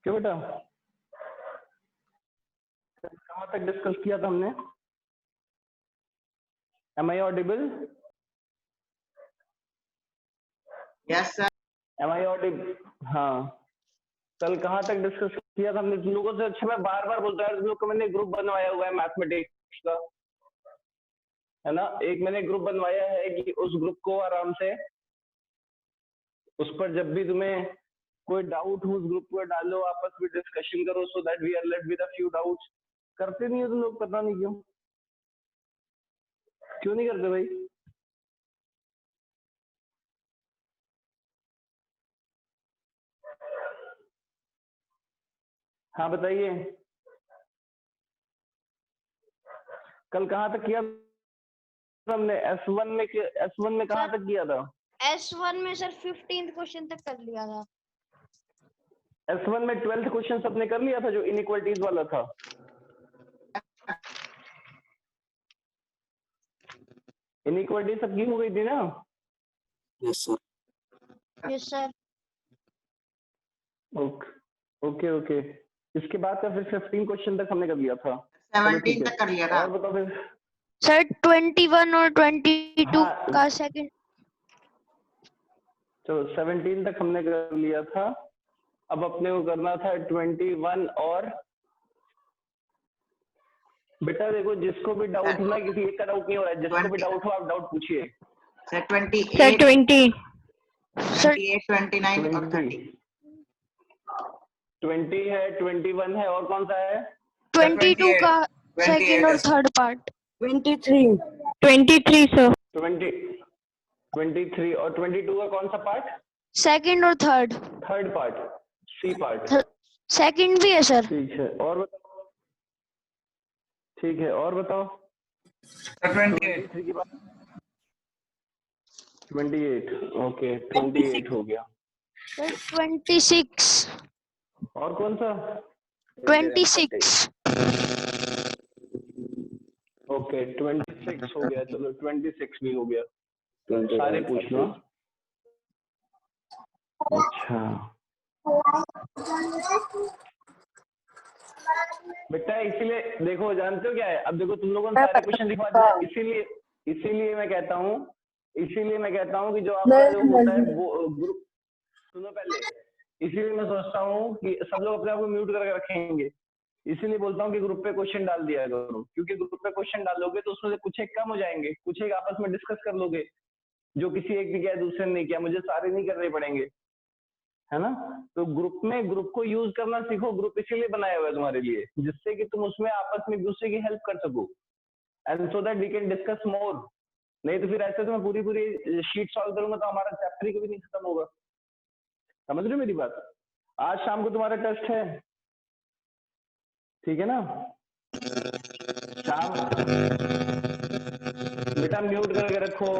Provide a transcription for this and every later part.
क्यों बेटा, कहाँ तक डिस्कस किया था हमने? Am I audible? Yes sir. Am I audible? हाँ, कल कहाँ तक डिस्कस किया था हमने तुम लोगों से? अच्छा मैं बार बार बोलता हूँ, तुम लोग को मैंने ग्रुप बनवाया हुआ है मैथमेटिक्स का, है ना? एक मैंने ग्रुप बनवाया है कि उस ग्रुप को आराम से उस पर जब भी तुम्हें कोई डाउट हो उस ग्रुप पर डालो, आपस में डिस्कशन करो, so that we are left with a few doubts. करते नहीं हो तुम लोग, पता नहीं क्यों क्यों नहीं करते भाई? हाँ बताइए, कल कहाँ तक किया हमने? S1 में S1 में कहाँ तक किया था? S1 में सर 15th क्वेश्चन तक कर लिया था। S1 में 12th क्वेश्चन सबने कर लिया था जो इनइक्वालिटीज वाला था। इनइक्वालिटी सबकी हो गई थी ना? Yes sir. Yes sir. Okay okay, इसके बाद का फिर 15 क्वेश्चन तक हमने कर लिया था। 17 तक कर लिया था। और बताओ फिर। सर 21 और 22 हाँ, का सेकंड। चलो 17 तक हमने कर लिया था। अब अपने को करना था 21 और बेटा देखो, जिसको भी डाउट हो ना, किसी एक का डाउट नहीं हो रहा है, जिसको भी डाउट हो आप डाउट पूछिए। सर 28, सर 20 सर 28, 29 और 30। 20 है, 21 है, और कौन सा है? 22 का 28 सेकंड और है। Third part. 23 सर 23 और 22 का कौन सा पार्ट? सेकंड और third. Third part, C part. Second भी है सर। ठीक है, और बताओ। ठीक है, और बताओ। 28 की बात 28, ओके 28 हो गया। सर 26 और कौन सा? 26 ओके 26 हो गया, चलो 26 भी हो गया। सारे पूछ लो। अच्छा बेटा, इसीलिए देखो, जानते हो क्या है, अब देखो तुम लोगों ने सारे क्वेश्चन लिखवा दिए, इसीलिए मैं कहता हूँ कि जो आपका जो होता है वो ग्रुप, सुनो पहले, इसीलिए मैं सोचता हूँ कि सब लोग अपने आप को म्यूट करके रखेंगे। इसीलिए बोलता हूँ कि ग्रुप पे क्वेश्चन डाल दिया करो, क्योंकि ग्रुप पे क्वेश्चन डालोगे तो उसमें से कुछ एक कम हो जाएंगे, कुछ एक आपस में डिस्कस कर लोगे, जो किसी एक ने किया दूसरे ने नहीं किया, मुझे सारे नहीं करने पड़ेंगे, है ना? तो ग्रुप को यूज करना सीखो। ग्रुप इसीलिए बनाया हुआ है तुम्हारे लिए, जिससे कि तुम उसमें आपस में एक दूसरे की हेल्प कर सको, and so that we can discuss more. नहीं तो फिर ऐसे तो मैं पूरी शीट सॉल्व करूंगा तो हमारा चैप्टर ही कभी नहीं खत्म होगा। समझ रहे हो मेरी बात? आज शाम को तुम्हारा टेस्ट है, ठीक है ना? शाम, बेटा म्यूट करके रखो।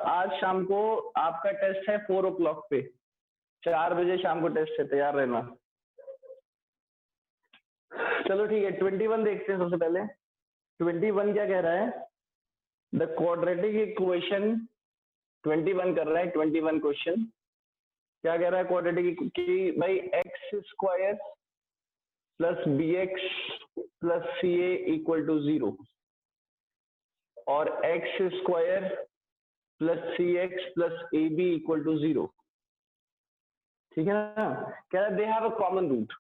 आज शाम को आपका टेस्ट है 4 o'clock पे, 4 बजे शाम को टेस्ट है, तैयार रहना। चलो ठीक है, 21 देखते हैं सबसे पहले। 21 क्या कह रहा है? द क्वाड्रेटिक इक्वेशन 21 कर रहा है। 21 क्वेश्चन क्या कह रहा है? क्वाड्रेटिक की भाई x square plus b x plus C A equal to 0 और x square plus C x plus a b equal to 0, ठीक है ना? कह रहा है they have a common root,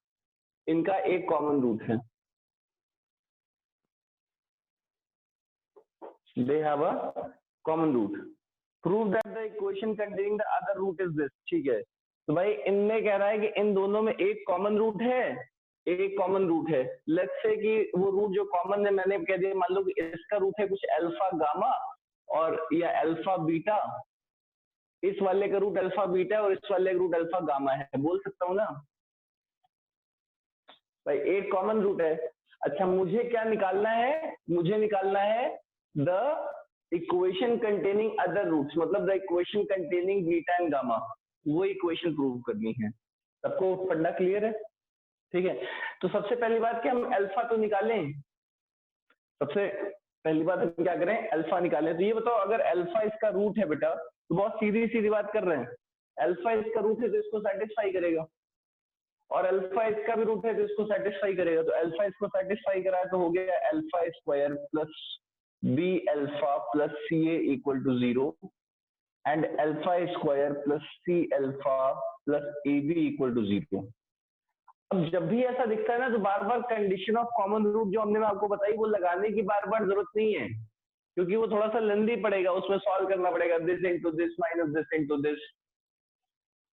इनका एक कॉमन रूट है। They have a common root. Prove that the equation containing the other root is this. ठीक है, तो भाई इनमें कह रहा है कि इन दोनों में एक कॉमन रूट है, एक कॉमन रूट है। लेट्स से कि वो रूट जो कॉमन है, मैंने कह दिया, मान लो कि इसका रूट है कुछ अल्फा गामा और या अल्फा बीटा, इस वाले का रूट अल्फा बीटा और इस वाले का रूट अल्फा गामा है, बोल सकता हूँ ना भाई? एक कॉमन रूट है। अच्छा, मुझे क्या निकालना है? मुझे निकालना है the equation containing other roots, मतलब the equation containing beta and gamma, वो इक्वेशन प्रूव करनी है। सबको पढ़ना क्लियर है? ठीक है, तो सबसे पहली बात कि हम अल्फा तो निकालें। सबसे पहली बात हम क्या करें, अल्फा निकालें। तो ये बताओ अगर अल्फा इसका रूट है बेटा, तो बहुत सीधी सीधी बात कर रहे हैं, अल्फा इसका रूट है तो इसको सेटिस्फाई करेगा, और अल्फा इसका भी रूट है तो इसको सेटिस्फाई करेगा। तो अल्फा इसको सेटिस्फाई करा तो हो गया alpha square plus b alpha plus C A equal to 0 and alpha square plus c alpha plus a b equal to 0। अब जब भी ऐसा दिखता है ना, तो बार बार कंडीशन ऑफ कॉमन रूट जो हमने आपको बताई वो लगाने की बार बार जरूरत नहीं है, क्योंकि वो थोड़ा सा लेंदी पड़ेगा, उसमें सॉल्व करना पड़ेगा, this into this minus this into this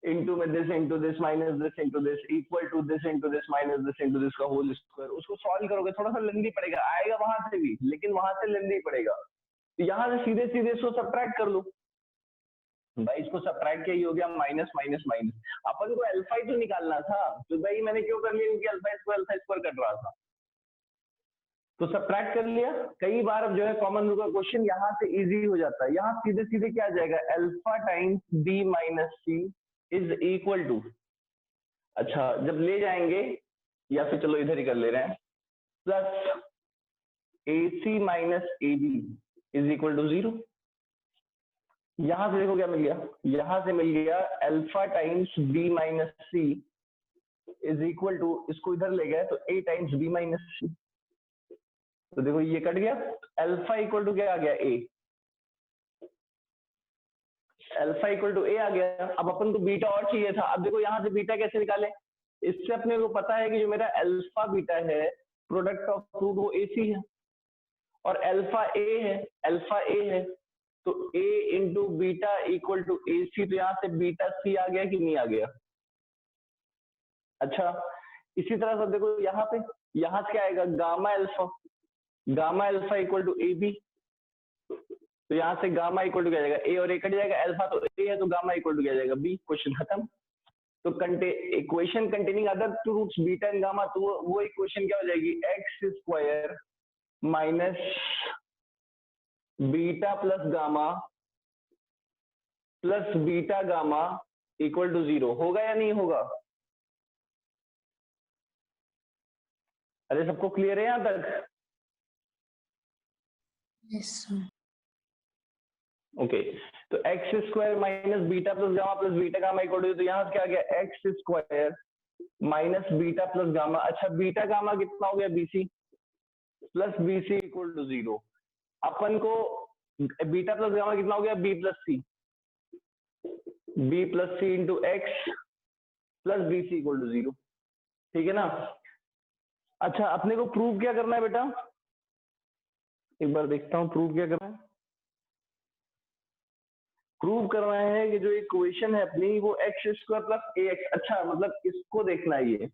into में this into this minus this into this equal to this into this minus this into this का होल स्क्वायर। उसको सॉल्व करोगे थोड़ा सा लेंदी पड़ेगा, आएगा वहां से भी, लेकिन वहां से लेंदी पड़ेगा। तो यहाँ से सीधे सीधे इसको सब्ट्रैक्ट कर लो भाई, इसको सब्ट्रैक्ट किया, हो गया माइनस माइनस माइनस। अपन को अल्फा ही तो निकालना था, तो भाई मैंने क्यों कर लिया, क्योंकि अल्फा स्क्वायर कट रहा था, तो सब्ट्रैक्ट कर लिया। कई बार जो है कॉमन रूट का क्वेश्चन यहाँ से इजी हो जाता है, यहाँ सीधे सीधे क्या आ जाएगा, alpha times b minus c is equal to, अच्छा जब ले जाएंगे, या फिर चलो इधर ही कर ले रहे हैं, plus a c minus a b is equal to 0। यहां से देखो क्या मिल गया, यहां से मिल गया alpha times b minus c is equal to, इसको इधर ले गए तो a times b minus c, तो देखो ये कट गया, अल्फा इक्वल टू क्या आ गया, ए, अल्फा इक्वल टू ए आ गया। अब अपन को बीटा और चाहिए था, अब देखो यहाँ से बीटा कैसे निकाले, इससे अपने को पता है कि जो मेरा अल्फा बीटा है प्रोडक्ट ऑफ रूट वो ए सी है, और अल्फा ए है, अल्फा ए है, तो a into beta equal to A C, तो यहाँ से बीटा सी आ गया कि नहीं आ गया। अच्छा इसी तरह से देखो यहाँ पे, यहाँ से क्या आएगा, gamma alpha equal to a b, तो यहाँ से गामा इक्वल टू क्या जाएगा, ए और ए कट जाएगा, अल्फा तो ए है तो गामा इक्वल टू क्या जाएगा, बी, क्वेश्चन खत्म। तो equation containing other two roots beta and gamma, तो वो इक्वेशन क्या हो जाएगी, x square minus beta plus gamma plus beta gamma equal to 0। होगा या नहीं होगा, अरे सबको क्लियर है यहां तक? यस ओके, तो x square minus beta plus beta gamma equal to, तो यहाँ से क्या आ गया, x square minus beta plus gamma, अच्छा बीटा गामा कितना हो गया, b c, plus b c equal to 0। अपन को बीटा प्लस गामा कितना हो गया, b plus c into x plus b c equal to 0, ठीक है ना। अच्छा अपने को प्रूव क्या करना है बेटा, एक बार देखता हूं प्रूव क्या करना है। प्रूव करना है कि जो इक्वेशन है अपनी वो x square plus a x, अच्छा मतलब इसको देखना है ये,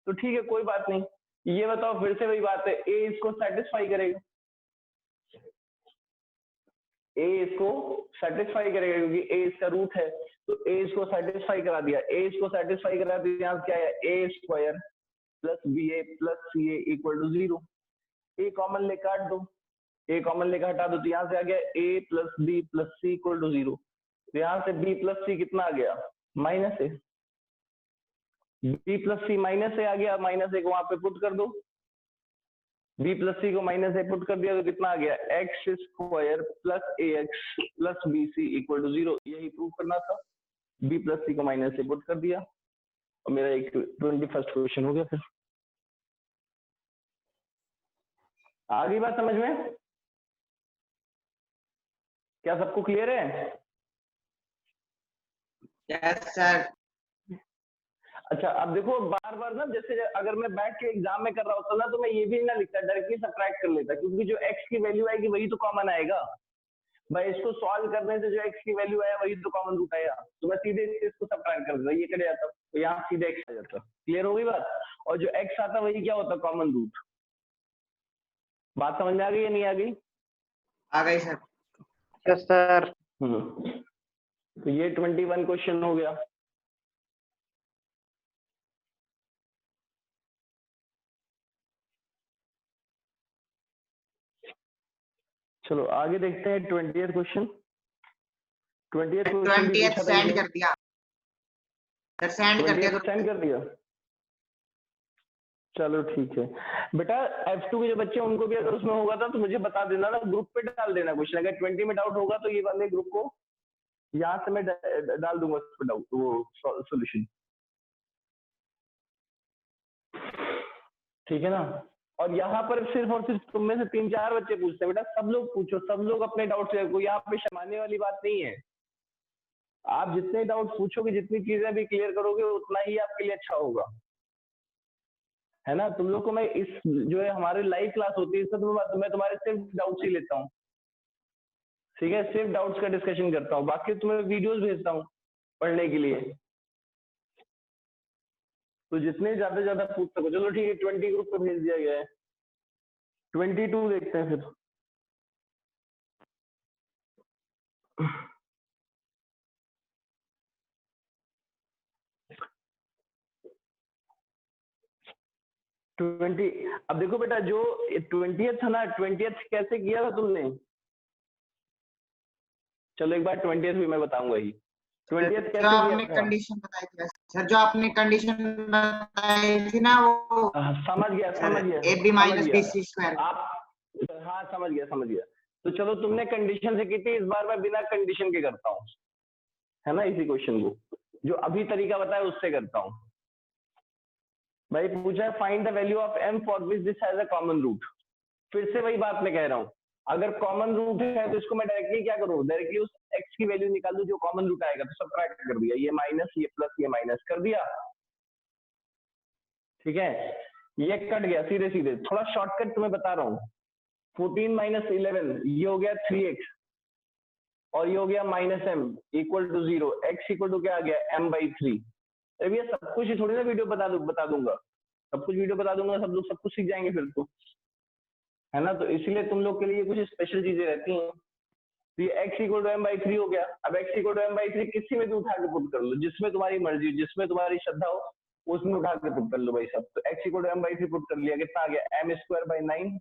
तो ठीक है कोई बात नहीं। ये बताओ फिर से वही बात है, ए इसको सेटिस्फाई करेगा, ए इसको सेटिस्फाई करेगा क्योंकि ए इसका रूट है, तो ए इसको सेटिस्फाई करा दिया, ए इसको सेटिस्फाई करा दिया, यहाँ क्या है, A square plus B A plus C A equal to 0। A common लेकर काट दो, ए कॉमन लेकर हटा दो, तो यहाँ से आ गया A plus B plus C equal to 0। तो यहाँ से बी प्लस सी कितना आ गया, minus a, B plus C minus ए आ गया, माइनस ए को वहां पे पुट कर दो, बी प्लस सी को माइनस ए पुट कर दिया तो कितना आ गया, x square plus a x plus b c equal to 0। यही प्रूव करना था, बी प्लस सी को माइनस ए पुट कर दिया और मेरा एक 21st क्वेश्चन हो गया। फिर आ गई बात समझ में, क्या सबको क्लियर है? Yes sir. अच्छा अब देखो बार बार ना, जैसे अगर मैं बैठ के एग्जाम में कर रहा होता ना तो मैं ये भी ना लिखता, डायरेक्टली सब्ट्रैक्ट कर लेता, क्योंकि जो x की वैल्यू आएगी वही तो कॉमन आएगा भाई, इसको सॉल्व करने से जो x की वैल्यू आया वही तो कॉमन रूट आया, तो मैं सीधे इसको सब्ट्रैक्ट कर देता, ये कट जाता तो यहाँ सीधे x आ जाता। क्लियर हो गई बात, और जो x आता वही क्या होता, कॉमन रूट। बात समझ में आ गई या नहीं आ गई? आ गई सर। Yes sir. तो ये 21 क्वेश्चन हो गया। चलो आगे देखते हैं 20th question. 20th question 20th send कर दिया सर, सेंड कर दिया। सेंड कर दिया। चलो ठीक है बेटा। F2 के जो बच्चे हैं उनको भी अगर उसमें होगा था तो मुझे बता देना ना, ग्रुप पे डाल देना क्वेश्चन। अगर 20 में डाउट होगा तो ये वाले ग्रुप को यहाँ से मैं डाल दूंगा उस पर डाउट, वो सॉल्यूशन। ठीक है ना। और यहाँ पर सिर्फ और सिर्फ तुम में से 3-4 बच्चे पूछते हैं बेटा, सब लोग पूछो, सब लोग अपने डाउट से, कोई यहाँ पे शर्माने वाली बात नहीं है। आप जितने डाउट पूछोगे, जितनी चीजें भी क्लियर करोगे, उतना ही आपके लिए अच्छा होगा, है ना। तुम लोग को मैं इस जो है हमारी लाइव क्लास होती है, इसमें मैं तुम्हारे सिर्फ डाउट्स ही लेता हूँ, ठीक है, सिर्फ डाउट्स का डिस्कशन करता हूँ, बाकी तुम्हें वीडियोस भेजता हूँ पढ़ने के लिए। तो जितने ज्यादा से ज्यादा पूछ सको। चलो ठीक है, 20 ग्रुप पे भेज दिया गया है। 22 देखते हैं फिर। अब देखो बेटा, जो 20th था ना, 20th कैसे किया था तुमने? चलो एक बार 20th भी मैं बताऊंगा ही। 20th कैसे जो आपने किया था? कंडीशन बताई थी सर, जो आपने कंडीशन बताई थी ना, वो समझ गया AB माइनस BC स्क्वायर। आप, हाँ समझ गया। तो चलो तुमने कंडीशन से की थी, इस बार मैं बिना कंडीशन के करता हूँ, है ना। इसी क्वेश्चन को जो अभी तरीका बताया उससे करता हूँ। भाई पूछा है find the value of m for which this has a common root. फिर से वही बात मैं कह रहा हूँ, अगर कॉमन रूट है तो इसको मैं डायरेक्टली क्या करूँ, डायरेक्टली उस x की वैल्यू निकाल दूं जो कॉमन रूट आएगा, तो सबट्रैक्ट कर दिया, ये माइनस, ये प्लस, ये माइनस कर दिया, ठीक है। ये कट गया सीधे सीधे, थोड़ा शॉर्टकट तुम्हें बता रहा हूँ। 14 माइनस 11 ये हो गया 3x, और ये हो गया minus m equal to 0, x equal to क्या आ गया m/3। अभी ये सब कुछ ही थोड़ी ना वीडियो बता दूंगा, सब कुछ वीडियो बता दूंगा, सब लोग सब कुछ सीख जाएंगे फिर तो, है ना। तो इसलिए तुम लोग के लिए कुछ स्पेशल चीजें रहती हैं। तो ये x इक्वल टू m/3 हो गया। अब x इक्वल टू m/3 किसी में भी उठा के पुट कर लो, जिसमें तुम्हारी मर्जी, जिसमें तुम्हारी श्रद्धा हो उसमें उठा के पुट कर लो भाई सब। तो x equal to m/3 put कर लिया, कितना आ गया m²/9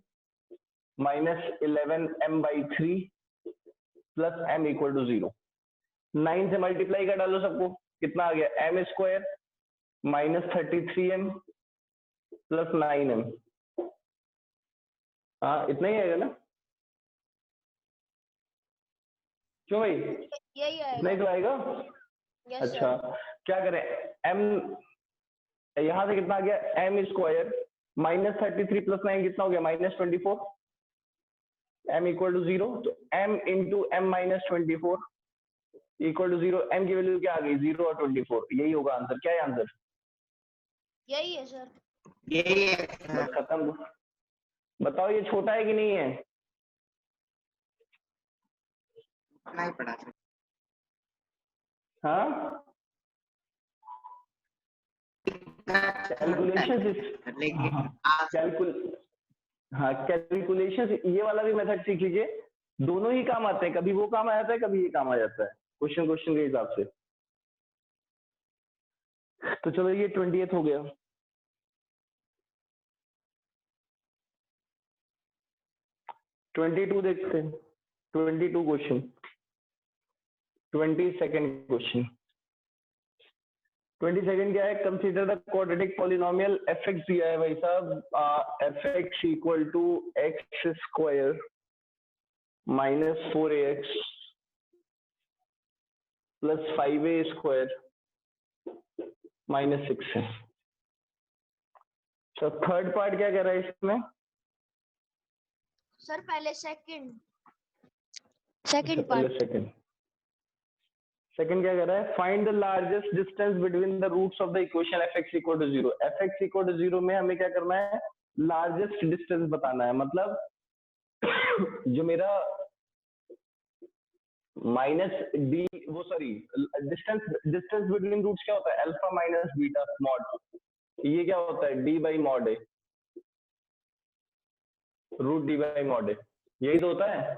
minus 11 m/3 plus m equal to 0। 9 से मल्टीप्लाई कर डालो सबको, कितना आ गया m² minus 33m plus 9m। हाँ इतना ही आएगा ना, क्यों भाई? यही इतना ही आएगा। तो आएगा। यस अच्छा सर। क्या करें, m यहां से कितना आ गया m² माइनस 33 प्लस 9 कितना हो गया -24, m इक्वल टू 0। तो m into m minus 24 equal to 0, m की वैल्यू क्या आ गई 0 और 24, यही होगा आंसर। क्या है आंसर? यही है सर। यही है बस सर। खत्म। बताओ ये छोटा है कि नहीं है? नहीं पढ़ा सर। हाँ कैलकुलेशन, लेकिन कैलकुलेशन ये वाला भी मेथड सीख लीजिए, दोनों ही काम आते हैं, कभी वो काम आ जाता है, कभी ये काम आ जाता है, क्वेश्चन के हिसाब से। तो चलो ये 20th हो गया। 22 देखते हैं, 22 क्वेश्चन, 22nd क्वेश्चन। 22nd क्या है, consider the quadratic polynomial fx दिया है भाई साहब, fx equal to x² minus 4ax plus 5a² minus 6 है। तो थर्ड पार्ट क्या कह रहा है इसमें? सर पहले सेकंड पार्ट। सेकंड क्या कह रहा है, find the largest distance between the roots of the equation fx equal to 0। fx equal to 0 में हमें क्या करना है, लार्जेस्ट डिस्टेंस बताना है। मतलब जो मेरा माइनस डी, वो सॉरी डिस्टेंस बिटवीन रूट्स क्या होता है, अल्फा माइनस बीटा मॉड, ये क्या होता है d मॉड है, रूट d मॉड है, यही तो होता है,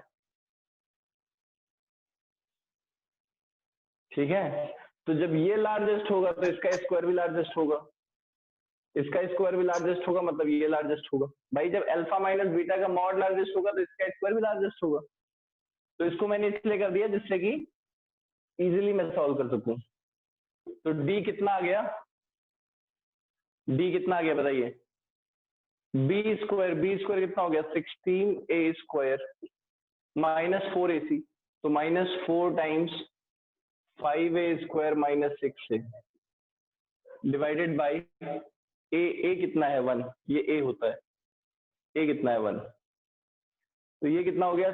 ठीक है। तो जब ये लार्जेस्ट होगा तो इसका स्क्वायर भी लार्जेस्ट होगा, इसका स्क्वायर भी लार्जेस्ट होगा, मतलब ये लार्जेस्ट होगा। भाई जब अल्फा माइनस बीटा का मॉड लार्जेस्ट होगा तो इसका स्क्वायर भी लार्जेस्ट होगा। तो इसको मैंने इसलिए कर दिया जिससे कि इजीली मैं सॉल्व कर सकूं। तो d कितना आ गया, d कितना आ गया बताइए? बी स्क्वायर कितना हो गया 16a² माइनस 4ac, तो -4 times 5a² minus 6a divided by a कितना है 1, ये ए होता है, ए कितना है 1, तो ये कितना हो गया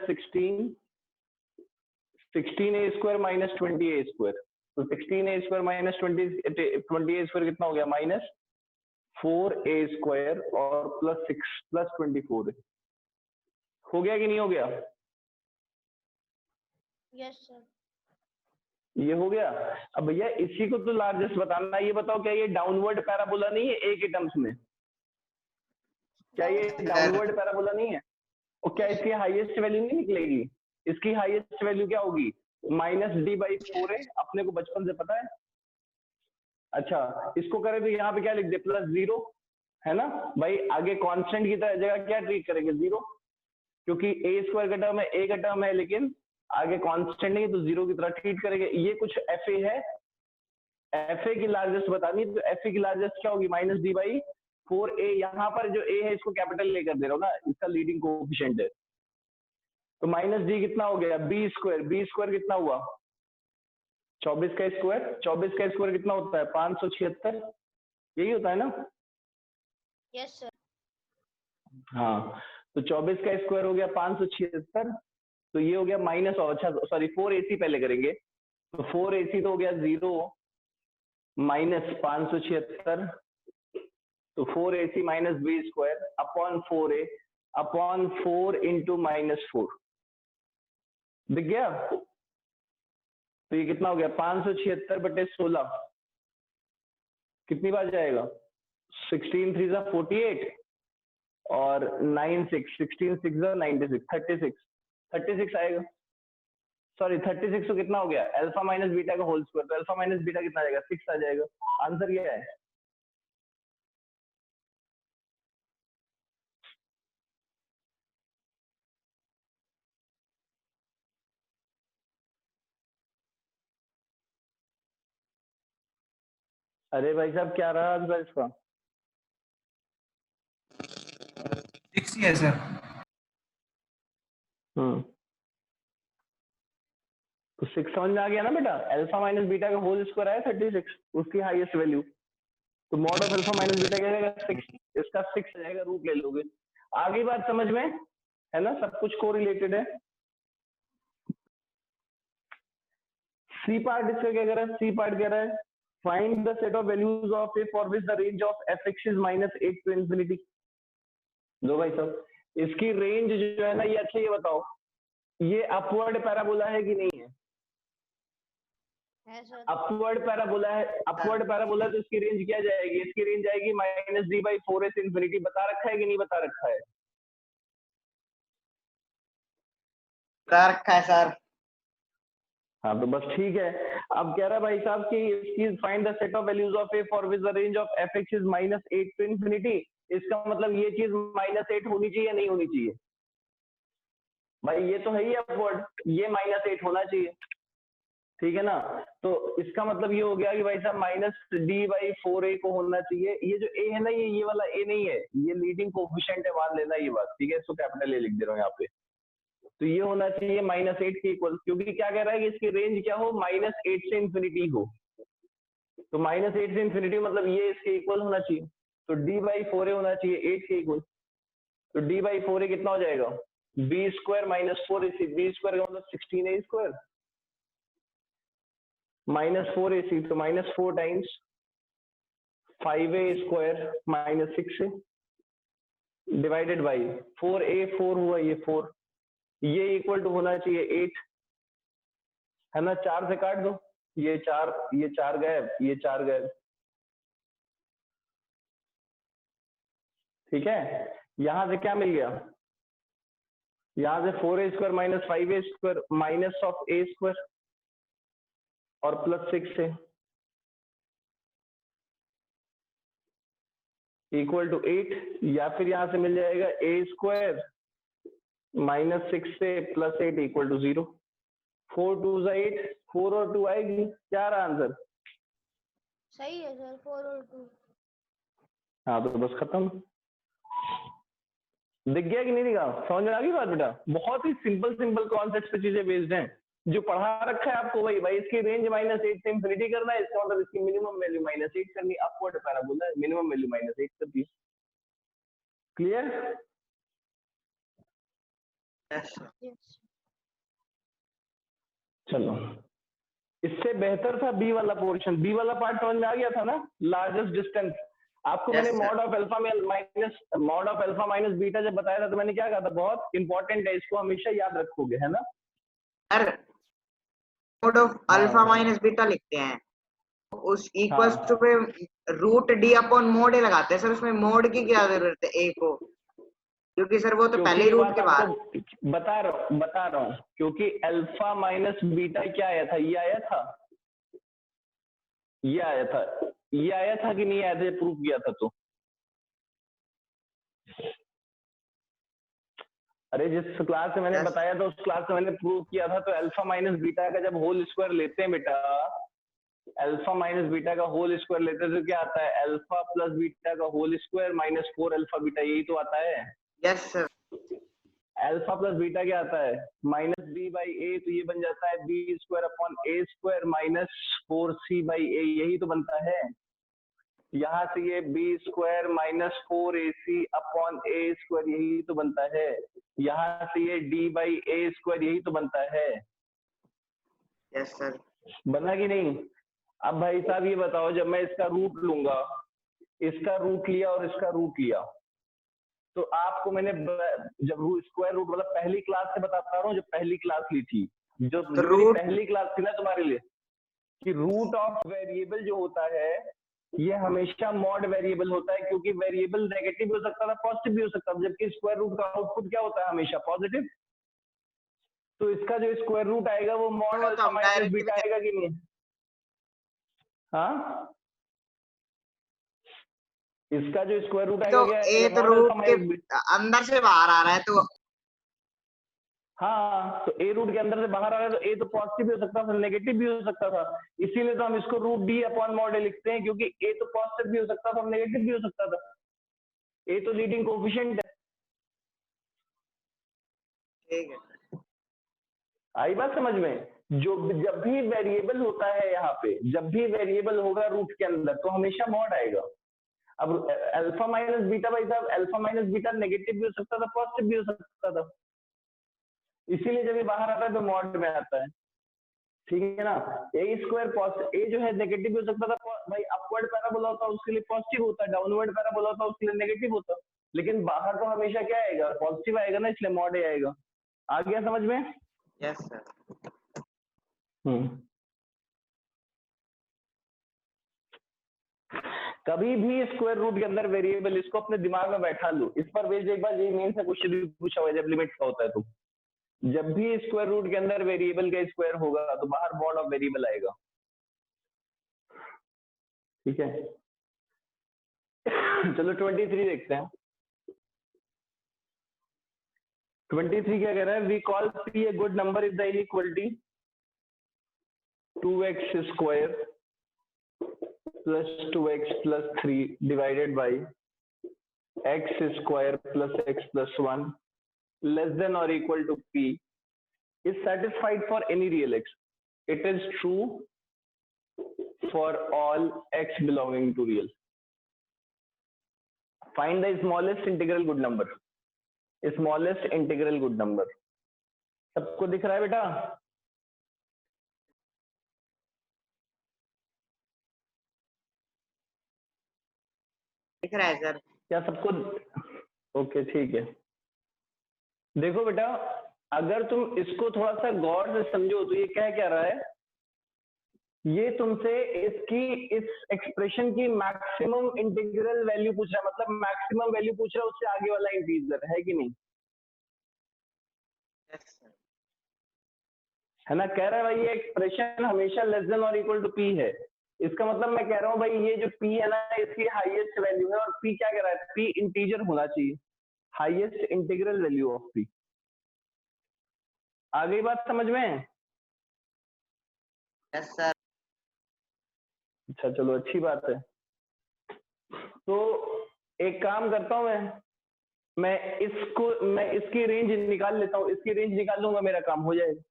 16a² माइनस 20a², तो 16a² माइनस 20a² कितना हो गया -4a² और प्लस 6 प्लस 24 हो गया कि नहीं हो गया? Yes sir. ये हो गया। अब भैया इसी को तो लार्जेस्ट बताना, ये बताओ क्या ये डाउनवर्ड पैराबोला नहीं है ए के टर्म्स में? क्या ये डाउनवर्ड पैराबोला नहीं है? और क्या इसकी हाईएस्ट वैल्यू नहीं निकलेगी? इसकी हाईएस्ट वैल्यू क्या होगी? -d/4 है, अपने को बचपन से पता है। अच्छा, इसको करें तो यहाँ पे क्या लिख दे +0, है ना भाई? आगे कांस्टेंट की जगह क्या ट्रीट करेंगे 0, क्योंकि a² का टर्म है, a का टर्म है, लेकिन आगे कांस्टेंट नहीं तो 0 की तरह ट्रीट करेंगे। ये कुछ fa है, fa की लार्जेस्ट बतानी, तो fa की लार्जेस्ट क्या होगी -d/4a। यहाँ पर जो a है इसको कैपिटल लेकर दे रहा हूँ ना, इसका लीडिंग कोएफिशिएंट है, तो -d कितना हो गया b² कितना हुआ 24 का स्क्वायर, 24 का स्क्वायर कितना होता है 576, यही होता है ना? Yes sir. हाँ, तो 24 का स्क्वायर हो गया 576, तो ये हो गया माइनस, अच्छा सॉरी 4ac पहले करेंगे, तो 4ac तो हो गया 0 माइनस 576, तो 4ac minus b² upon 4a upon 4 into -4, दिख गया? तो ये कितना हो गया 576/16, कितनी बार जाएगा 16 3 जा 48 और 9 6 16 6 जा 96 36 आएगा। सॉरी 36 तो कितना हो गया अल्फा माइनस बीटा का होल स्क्वायर, तो अल्फा माइनस बीटा कितना आ जाएगा 6 आ जाएगा। आंसर क्या है? अरे भाई साहब क्या रहा आंसर इसका? 6 ही है सर। तो 6 समझ में आ गया ना बेटा? अल्फा माइनस बीटा का होल स्क्वायर आया 36, उसकी हाईएस्ट वैल्यू, तो mod of alpha minus beta क्या जाएगा 6, इसका 6 जाएगा, रूट ले लोगे। आगे बात समझ में है ना? सब कुछ को रिलेटेड है। सी पार्ट इसका क्या कह रहा है? सी पार्ट कह रहा है find the set of values of A for which the range of f(x) is -8 to infinity। लो भाई साहब, इसकी रेंज जो है ना, ये अच्छा ये बताओ, ये अपवर्ड पैराबोला है कि नहीं है? अपवर्ड पैराबोला है, अपवर्ड पैराबोला, तो इसकी रेंज क्या जाएगी? इसकी रेंज जाएगी -d/4a से इंफिनिटी। बता रखा है कि नहीं बता रखा है? बता रखा है सर। हाँ तो बस ठीक है। अब कह रहा है भाई साहब कि इसकी find the set of values of A for which the range of f(x) is -8 to infinity। इसका मतलब ये चीज -8 होनी चाहिए या नहीं होनी चाहिए? भाई ये तो है ही अपवर्ड, ये -8 होना चाहिए, ठीक है ना? तो इसका मतलब ये हो गया कि भाई साहब -d/4a को होना चाहिए। ये जो a है ना, ये वाला a नहीं है, ये लीडिंग कोएफिशिएंट है, मान लेना ये बात, ठीक है? इसको कैपिटल ए लिख दे रहा हूँ यहाँ पे। तो ये होना चाहिए -8 के इक्वल, क्योंकि क्या कह रहा है कि इसकी रेंज क्या हो -8 से इंफिनिटी हो, तो -8 से इंफिनिटी मतलब ये इसके इक्वल होना चाहिए, तो d/4a होना चाहिए 8 के इक्वल। तो d/4a कितना हो जाएगा b² - 4ac, b² का मतलब 16a² -4ac, तो -4 times 5a² - 6a divided by 4a, 4 हुआ ये 4, ये इक्वल टू होना चाहिए 8, है ना? 4 से काट दो, ये 4 गए, ये 4 गए, ठीक है? यहां से क्या मिल गया? यहां से 4a² - 5a² minus of a² और प्लस 6 से इक्वल टू 8, या फिर यहां से मिल जाएगा a² -6 से प्लस 8 इक्वल टू 0। 4 2 8, 4 और 2 आएगी, क्या रहा आंसर? सही है सर, 4 और 2। हाँ तो बस खत्म। दिख गया कि नहीं दिखा? समझ में आ गई बात बेटा? बहुत ही सिंपल कॉन्सेप्ट पे चीजें बेस्ड हैं। जो पढ़ा रखा है आपको वही भाई, इसकी रेंज -8 से इंफिनिटी करना है, इसका मतलब इसकी मिनिमम वैल्यू -8 करनी, अपवर्ड पैराबोला है, मिनिमम वैल्यू -8 कर दी। क्लियर? Yes Yes. चलो, इससे बेहतर था बी वाला पोर्शन। बी वाला पार्ट समझ में आ गया था ना? Largest distance. आपको मैंने Yes, sir. Mod of alpha minus beta जब बताया था तो मैंने क्या कहा था, बहुत इंपॉर्टेंट है, इसको हमेशा याद रखोगे, है ना? सर मोड ऑफ हाँ अल्फा माइनस बीटा लिखते हैं, उस इक्वल्स टू हाँ, पे रूट डी अपॉन मोड ही लगाते हैं सर। उसमें मोड की क्या जरूरत है ए को, क्योंकि सर वो तो क्योंकि पहले ही ये रूट बात के बाहर। आपको बता रहा हूँ क्योंकि अल्फा माइनस बीटा क्या आया था, ये आया था, ये आया था, ये आया था कि नहीं आया था, प्रूफ किया था तो। अरे जिस क्लास में मैंने Yes. बताया था उस क्लास में मैंने प्रूव किया था। तो अल्फा माइनस बीटा का जब होल स्क्वायर लेते हैं बेटा, अल्फा माइनस बीटा का होल स्क्वायर लेते हैं तो क्या आता है, अल्फा प्लस बीटा का होल स्क्वायर -4 अल्फा बीटा, यही तो आता है। Yes sir. Alpha plus beta क्या आता है, -b/a, तो ये बन जाता है b² अपॉन a² -4c/a, यही तो बनता है। यहाँ से ये b² -4ac अपॉन a², यही तो बनता है। यहाँ से ये d/a², यही तो बनता है। Yes sir. बना कि नहीं? अब भाई साहब ये बताओ, जब मैं इसका रूट लूंगा, इसका रूट लिया और इसका रूट लिया, तो आपको मैंने जब स्क्वायर रूट, मतलब पहली क्लास से बताता रहा हूँ, जो पहली क्लास ली थी, जो तो मेरी रूट पहली क्लास थी ना तुम्हारे लिए, कि रूट ऑफ वेरिएबल जो होता है ये हमेशा मॉड वेरिएबल होता है, क्योंकि वेरिएबल नेगेटिव भी हो सकता था, पॉजिटिव भी हो सकता था, जबकि स्क्वायर रूट का आउटपुट क्या होता है, हमेशा पॉजिटिव। तो इसका जो स्क्वायर रूट आएगा वो मॉड वो तो अल्फा हम माइनस डायरेक्ट बीटा आएगा कि नहीं? हाँ, इसका जो स्क्वायर रूट तो आएगा क्या ए आएगा, तो मॉड अल्फा रूट के माइनस बीटा। अंदर से बाहर आ रहा है, तो हाँ, तो ए रूट के अंदर से बाहर आ रहा है, तो ए तो पॉजिटिव भी हो सकता था, नेगेटिव भी हो सकता था। इसीलिए तो हम इसको रूट डी अपॉन मॉड ए लिखते हैं, क्योंकि ए तो पॉजिटिव भी हो सकता था, नेगेटिव भी हो सकता था। ए तो लीडिंग कोफिशिएंट है। ठीक है। आई बात समझ में? जो जब भी वेरिएबल होता है यहाँ पे, जब भी वेरिएबल होगा रूट के अंदर, तो हमेशा मॉड आएगा। अब अल्फा माइनस बीटा, भाई साहब अल्फा माइनस बीटा नेगेटिव भी हो सकता था, पॉजिटिव भी हो सकता था, इसीलिए जब ये बाहर आता है तो मॉड में आता है। ठीक है ना? a² ए जो है नेगेटिव भी हो सकता था भाई, अपवर्ड पैराबोला होता उसके लिए पॉजिटिव होता, डाउनवर्ड पैराबोला होता उसके लिए नेगेटिव होता, लेकिन बाहर तो हमेशा क्या आएगा, पॉजिटिव आएगा ना, इसलिए मॉड ए आएगा। आ गया समझ में? Yes sir. कभी भी स्क्वायर रूट के अंदर वेरिएबल, इसको अपने दिमाग में बैठा लो, इस पर बेस्ड एक बार यही मेन से क्वेश्चन भी पूछा हुआ है जब लिमिट्स का होता है। तो जब भी स्क्वायर रूट के अंदर वेरिएबल का स्क्वायर होगा तो बाहर मॉड ऑफ वेरिएबल आएगा। ठीक है, चलो 23 देखते हैं। 23 क्या कह रहा है, we call P a good number is the inequality 2x² + 2x + 3 divided by x² + x + 1 less than or equal to p is satisfied for any real x. It is true for all x belonging to real. Find the smallest integral good number. Smallest integral good number. सबको दिख रहा है बेटा? दिख रहा है sir. क्या सबको? ओके ठीक है। देखो बेटा, अगर तुम इसको थोड़ा सा गौर से समझो तो ये क्या रहा है, ये तुमसे इसकी, इस एक्सप्रेशन की मैक्सिमम इंटीग्रल वैल्यू पूछ रहा है, मतलब मैक्सिमम वैल्यू पूछ रहा है उससे आगे वाला इंटीजर, है कि नहीं? Yes sir. है ना? कह रहा है भाई ये एक्सप्रेशन हमेशा लेस देन और इक्वल टू पी है। इसका मतलब मैं कह रहा हूँ भाई ये जो पी है ना, इसकी हाईएस्ट वैल्यू है, और पी क्या कह रहा है, पी इंटीजर होना चाहिए, highest integral value of p. आ गई बात समझ में? Yes sir. अच्छा चलो, अच्छी बात है। तो एक काम करता हूं मैं, मैं इसकी रेंज निकाल लेता हूँ, इसकी रेंज निकाल लूंगा, मेरा काम हो जाएगा।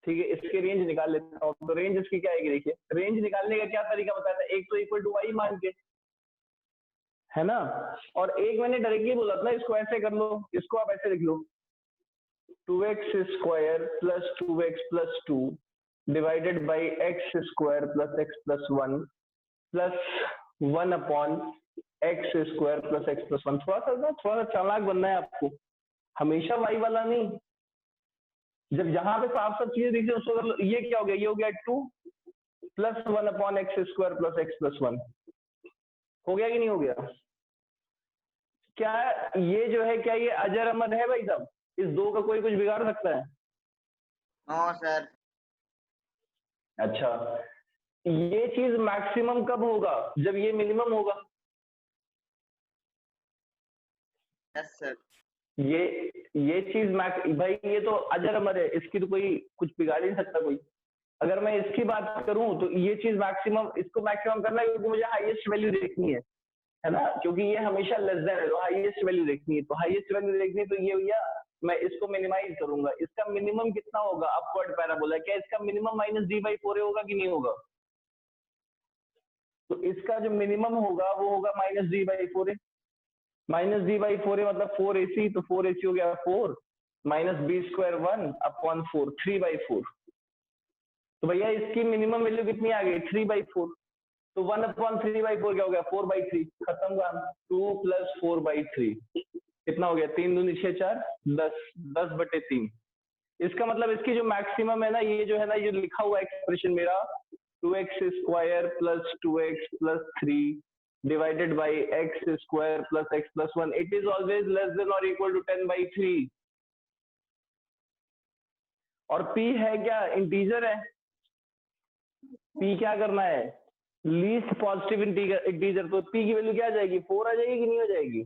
ठीक है, इसकी रेंज निकाल लेता हूँ। तो रेंज इसकी क्या आएगी, देखिए रेंज निकालने का क्या तरीका बताया था, एक तो इक्वल टू वाई मान के, है ना, और एक मैंने डायरेक्टली बोला था इसको ऐसे कर लो, इसको आप ऐसे लिख लो, 2x square plus 2x plus 2 divided by x square plus x plus 1 plus 1 upon x square plus x plus 1। थोड़ा सा चालाक बनना है आपको, हमेशा वाई वाला नहीं। जब यहाँ पे साफ साफ चीजें दिखी उसको कर लो। ये क्या हो गया, ये हो गया 2 plus 1 upon x square plus x plus 1। हो गया कि नहीं हो गया? क्या ये जो है, क्या ये अजर अमर है भाई साहब? इस दो का कोई कुछ बिगाड़ सकता है? No sir. अच्छा, ये चीज मैक्सिमम कब होगा, जब ये मिनिमम होगा। Yes sir. ये चीज भाई ये तो अजर अमर है, इसकी तो कोई कुछ बिगाड़ ही नहीं सकता कोई। अगर मैं इसकी बात करूं तो ये चीज मैक्सिमम, इसको मैक्सिमम करना है क्योंकि मुझे हाईएस्ट वैल्यू देखनी है ना, क्योंकि ये हमेशा लेस देन है तो हाईएस्ट वैल्यू देखनी है, तो हाईएस्ट वैल्यू देखनी है तो ये भैया मैं इसको मिनिमाइज करूंगा। इसका मिनिमम कितना होगा, अपवर्ड पैराबोला, क्या इसका मिनिमम माइनस डी बाई 4 होगा कि नहीं होगा? तो इसका जो मिनिमम होगा वो होगा minus D by 4। Minus D by 4 मतलब 4ac, तो 4ac हो गया 4 माइनस बी स्क्वायर 1 अपॉन 4, 3/4। तो भैया इसकी मिनिमम वैल्यू कितनी आ गई, 3/4। तो 1 अपॉन 3/4 क्या हो गया, 4/3। खत्म काम, 2 प्लस 4/3 कितना हो गया, 3 दूनी 6 4 10, 10/3। इसका मतलब इसकी जो मैक्सिमम है ना, ये जो है ना, ये लिखा हुआ एक्सप्रेशन मेरा 2x square plus 2x plus 3 divided by x square plus x plus 1, it is always less than और इक्वल टू 10/3। और p है क्या, इंटीजर है। p क्या करना है, लीस्ट पॉजिटिव इंटीजर। तो p की वैल्यू क्या आ जाएगी, 4 आ जाएगी कि नहीं हो जाएगी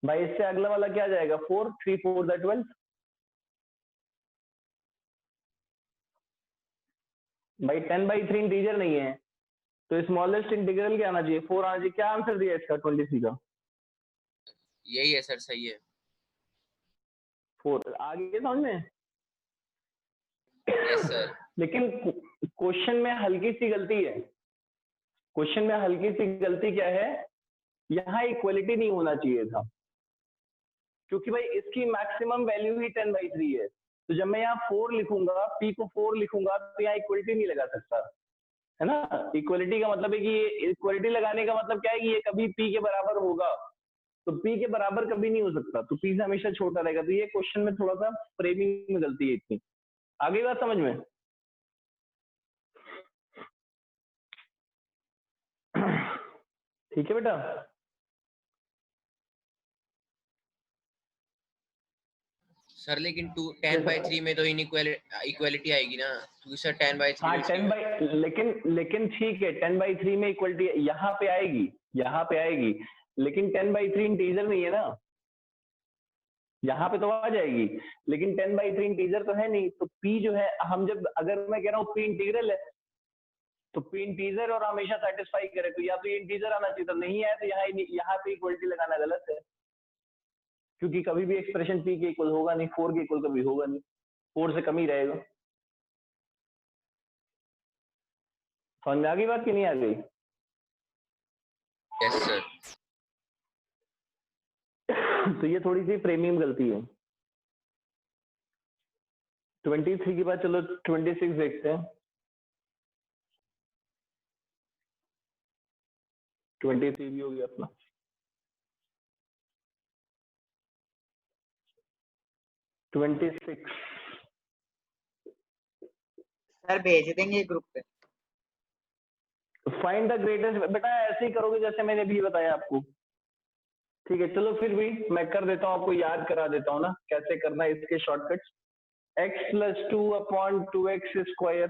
भाई? इससे अगला वाला क्या आ जाएगा, 4, 3 4 12। भाई 10/3 इंटीजर नहीं है तो स्मॉलेस्ट इंटीग्रल क्या आना चाहिए, 4 आना चाहिए। क्या आंसर दिया इसका 23 का? यही है सर, सही है 4। आगे समझ में? Yes sir. लेकिन क्वेश्चन में हल्की सी गलती है। क्वेश्चन में हल्की सी गलती क्या है, यहाँ इक्वलिटी नहीं होना चाहिए था, क्योंकि भाई इसकी मैक्सिमम वैल्यू ही 10/3 है। तो जब मैं यहाँ 4 लिखूंगा, p को 4 लिखूंगा, तो यहाँ इक्वलिटी नहीं लगा सकता, है ना। इक्वलिटी का मतलब है कि ये इक्वलिटी लगाने का मतलब क्या है कि ये कभी p के बराबर होगा, तो p के बराबर कभी नहीं हो सकता, तो p से हमेशा छोटा रहेगा। तो ये क्वेश्चन में थोड़ा सा फ्रेमिंग में गलती है इतनी। आगे बात समझ में? ठीक है बेटा। सर लेकिन 10/3 में तो इक्वलिटी आएगी ना, क्योंकि सर 10/3 हाँ 10 लेकिन ठीक है, 10/3 में इक्वलिटी यहाँ पे आएगी, लेकिन 10/3 इंटीजर नहीं है ना, यहाँ पे तो आ जाएगी, लेकिन 10/3 इंटीजर तो है नहीं। तो p जो है, हम जब, अगर मैं कह रहा हूँ p इंटीग्रल है, तो p इंटीजर और हमेशा सेटिस्फाई करे, तो या तो ये इंटीजर आना चाहिए, तो नहीं है तो यहाँ पे इक्वलिटी लगाना गलत है, क्योंकि कभी भी एक्सप्रेशन p के इक्वल होगा नहीं, 4 के इक्वल कभी होगा नहीं, 4 से कम ही रहेगा। समझ में आ गई बात कि नहीं आ गई? Yes sir. तो ये थोड़ी सी फ्रेमिंग गलती है। 23 के बाद चलो 26 देखते हैं। 23 भी हो गया अपना। सर भेज देंगे ग्रुप पे। फाइंड द ग्रेटेस्ट, बेटा ऐसे ही करोगे जैसे मैंने भी बताया आपको। ठीक है, चलो फिर भी मैं कर देता हूँ, आपको याद करा देता हूँ ना कैसे करना है इसके shortcuts. x plus 2 upon 2x square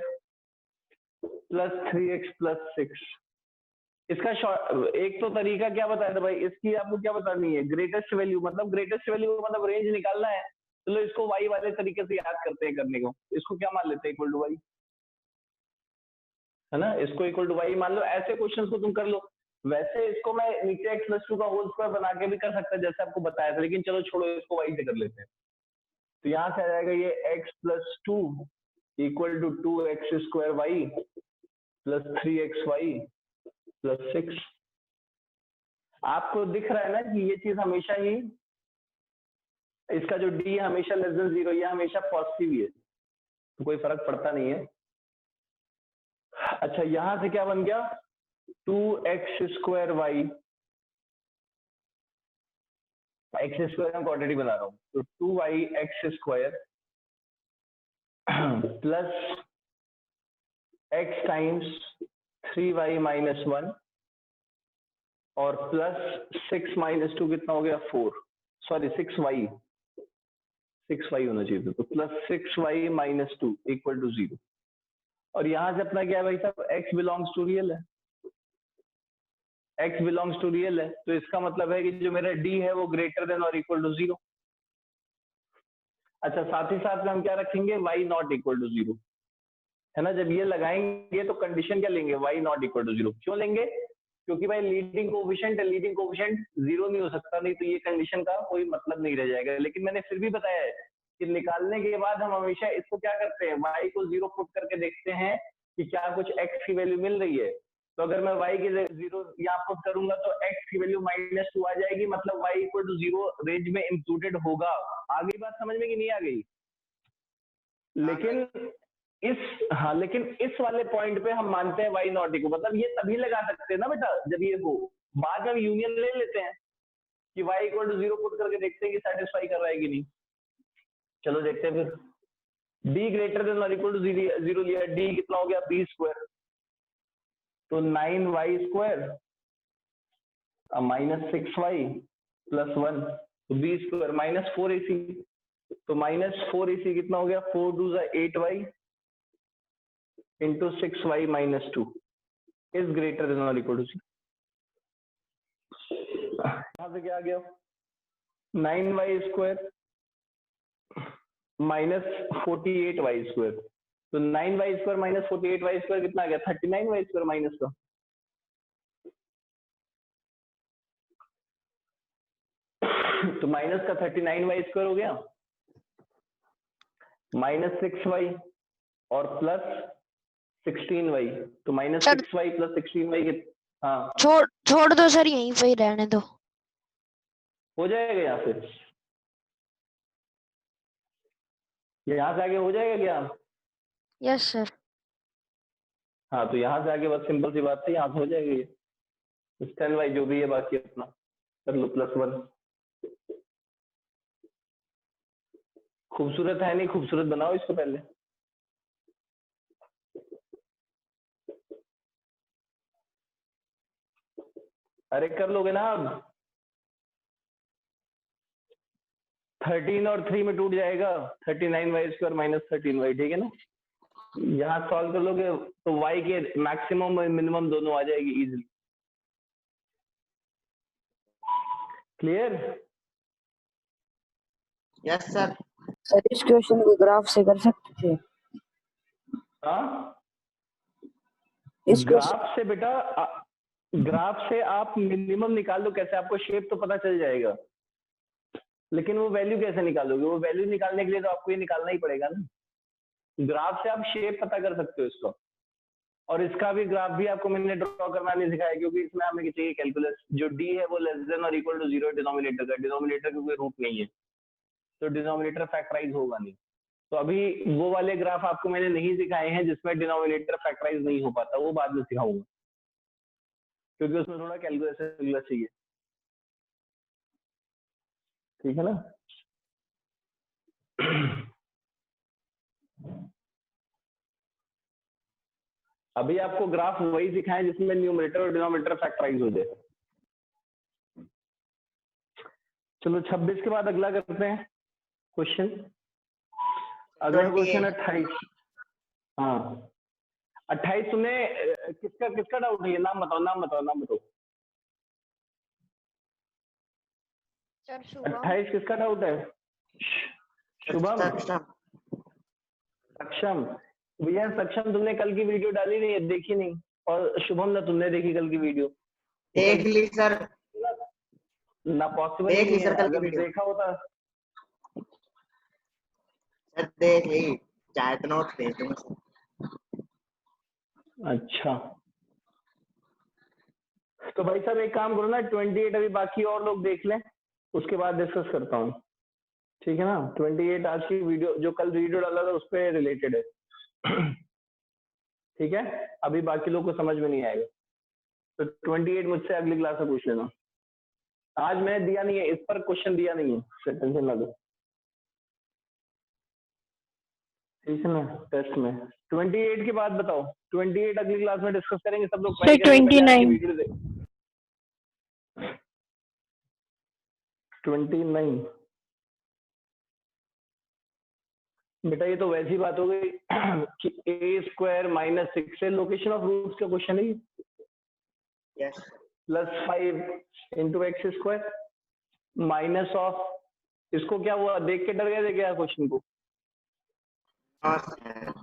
plus 3x plus 6। इसका एक तो तरीका क्या बताया था भाई, इसकी आपको क्या बतानी है, ग्रेटेस्ट वैल्यू, मतलब ग्रेटेस्ट वैल्यू मतलब रेंज निकालना है। चलो इसको y वाले तरीके से याद करते हैं करने को। इसको क्या मान लेते हैं, इक्वल टू y, है ना, इसको इक्वल टू y मान लो। ऐसे क्वेश्चंस को तुम कर लो, वैसे इसको मैं नीचे x प्लस 2 का होल स्क्वायर बना के भी कर सकता जैसे आपको बताया था, लेकिन चलो छोड़ो, इसको y से कर लेते हैं। तो यहाँ से आ जाएगा ये x plus 2 equal to 2x square Y plus 3xy plus 6। आपको दिख रहा है ना कि ये चीज हमेशा ही, इसका जो d हमेशा लेस देन 0, ये हमेशा पॉजिटिव ही है, तो कोई फर्क पड़ता नहीं है। अच्छा, यहां से क्या बन गया, 2x square Y, X square में क्वांटिटी बना रहा हूं, तो 2y X square plus x times 3y minus 1 और प्लस 6 माइनस 2 कितना हो गया 4, सॉरी 6y होना चाहिए था, तो plus 6y minus 2 equal to 0। और यहां से अपना क्या है भाई साहब, x बिलोंग्स टू रियल है, x बिलोंग्स टू रियल है, तो इसका मतलब है कि जो मेरा d है वो ग्रेटर देन और इक्वल टू 0। अच्छा, साथ ही साथ में हम क्या रखेंगे, y नॉट इक्वल टू 0, है ना। जब ये लगाएंगे तो कंडीशन क्या लेंगे, y नॉट इक्वल टू 0। क्यों लेंगे, क्योंकि भाई लीडिंग कोएफिशिएंट है, लीडिंग कोएफिशिएंट 0 नहीं हो सकता, नहीं तो ये कंडीशन का कोई मतलब नहीं रह जाएगा। लेकिन मैंने फिर भी बताया है कि निकालने के बाद हम हमेशा इसको क्या करते हैं, y को 0 पुट करके देखते हैं कि क्या कुछ x की वैल्यू मिल रही है। तो अगर मैं y की 0 यहाँ पुट करूंगा तो x की वैल्यू -2 आ जाएगी, मतलब y इक्वल टू 0 रेंज में इंक्लूडेड होगा। आगे बात समझ में कि नहीं आ गई? लेकिन इस वाले पॉइंट पे हम मानते हैं y नॉट इक्वल, मतलब ये तभी लगा सकते हैं ना बेटा जब ये हो, बाद में हम यूनियन ले लेते हैं कि y इक्वल टू 0 पुट करके देखते हैं कि सेटिस्फाई कर रहा है कि नहीं। चलो देखते हैं फिर, d ग्रेटर देन और इक्वल टू 0 लिया, d कितना हो गया b स्क्वायर, तो 9y square minus 6y plus 1, तो b स्क्वायर माइनस 4ac, तो माइनस 4ac कितना हो गया, 4 2 8y into 6y minus 2 is greater than और इक्वल टू 0। यहां से क्या आ गया, 9y square minus 48y square, तो 9y square minus 48y square कितना आ गया, 39y स्क्वायर माइनस का, तो माइनस का 39y स्क्वायर हो गया, माइनस 6y और प्लस 16y, तो माइनस 6y प्लस 16y। हाँ छोड़ दो सर, यहीं पे ही रहने दो, हो जाएगा। यहाँ से यहाँ से आगे हो जाएगा क्या? Yes sir. हाँ, तो यहाँ से आगे बस सिंपल सी बात है, यहाँ से हो जाएगा ये 10y जो भी है, बाकी अपना कर लो प्लस 1। खूबसूरत है नहीं, खूबसूरत बनाओ इसको पहले। अरे कर लोगे ना अब, 13 और 3 में टूट जाएगा, 39y स्क्वायर माइनस 13y, ठीक है ना। यहाँ सॉल्व कर लोगे तो y के मैक्सिमम और मिनिमम दोनों आ जाएगी easily. Clear? Yes sir. Sir इस क्वेश्चन को ग्राफ से कर सकते थे? हाँ, इस ग्राफ से बेटा, ग्राफ से आप मिनिमम निकाल लो, कैसे, आपको शेप तो पता चल जाएगा, लेकिन वो वैल्यू कैसे निकालोगे, वो वैल्यू निकालने के लिए तो आपको ये निकालना ही पड़ेगा ना। ग्राफ से आप शेप पता कर सकते हो इसको, और इसका भी ग्राफ भी आपको मैंने ड्रॉ करना नहीं सिखाया, क्योंकि इसमें हमें चाहिए कैलकुलस। जो डी है वो लेस देन और इक्वल टू 0 डिनोमिनेटर का, डिनोमिनेटर का कोई रूट नहीं है, तो डिनोमिनेटर फैक्टराइज होगा नहीं। तो अभी वो वाले ग्राफ आपको मैंने नहीं सिखाए हैं जिसमें डिनोमिनेटर फैक्टराइज नहीं हो पाता, वो बाद में सिखाऊंगा, क्योंकि उसमें थोड़ा कैलकुलेशन चाहिए, ठीक है ना। अभी आपको ग्राफ वही सिखाएं जिसमें न्यूमरेटर और डिनोमिनेटर फैक्टराइज हो जाए। चलो 26 के बाद अगला करते हैं क्वेश्चन। अगला क्वेश्चन 28। हाँ 28 तुमने किसका डाउट है, ये नाम बताओ, नाम बताओ। सर शुभम। 28 किसका डाउट है? शुभम, सक्षम। भैया सक्षम तुमने कल की वीडियो डाली नहीं है, देखी नहीं, और शुभम ना तुमने देखी कल की वीडियो, देख ली सर, ना पॉसिबल देख ली नहीं है। सर कल की अगर वीडियो। देखा होता सर देख ली, चाहे तो नोट भेज दूंगा सर। अच्छा, तो भाई साहब एक काम करो ना, 28 अभी बाकी और लोग देख लें, उसके बाद डिस्कस करता हूँ, ठीक है ना। 28 आज की वीडियो, जो कल वीडियो डाला था उस पर रिलेटेड है। ठीक है, अभी बाकी लोग को समझ में नहीं आएगा, तो 28 मुझसे अगली क्लास में पूछ लेना। आज मैंने दिया नहीं है, इस पर क्वेश्चन दिया नहीं है, फिर टेंशन ना लो, ठीक है ना। टेस्ट में 28 के बाद बताओ, 28 अगली क्लास में डिस्कस करेंगे, सब लोग ट्राई करेंगे, पहले आज की वीडियो दे। 29 बेटा, ये तो वैसी बात हो गई कि a² माइनस 6 से लोकेशन ऑफ रूट्स का क्वेश्चन है, yes plus 5 into x square minus of, इसको क्या हुआ, देख के डर गए थे क्या क्वेश्चन को? Sir.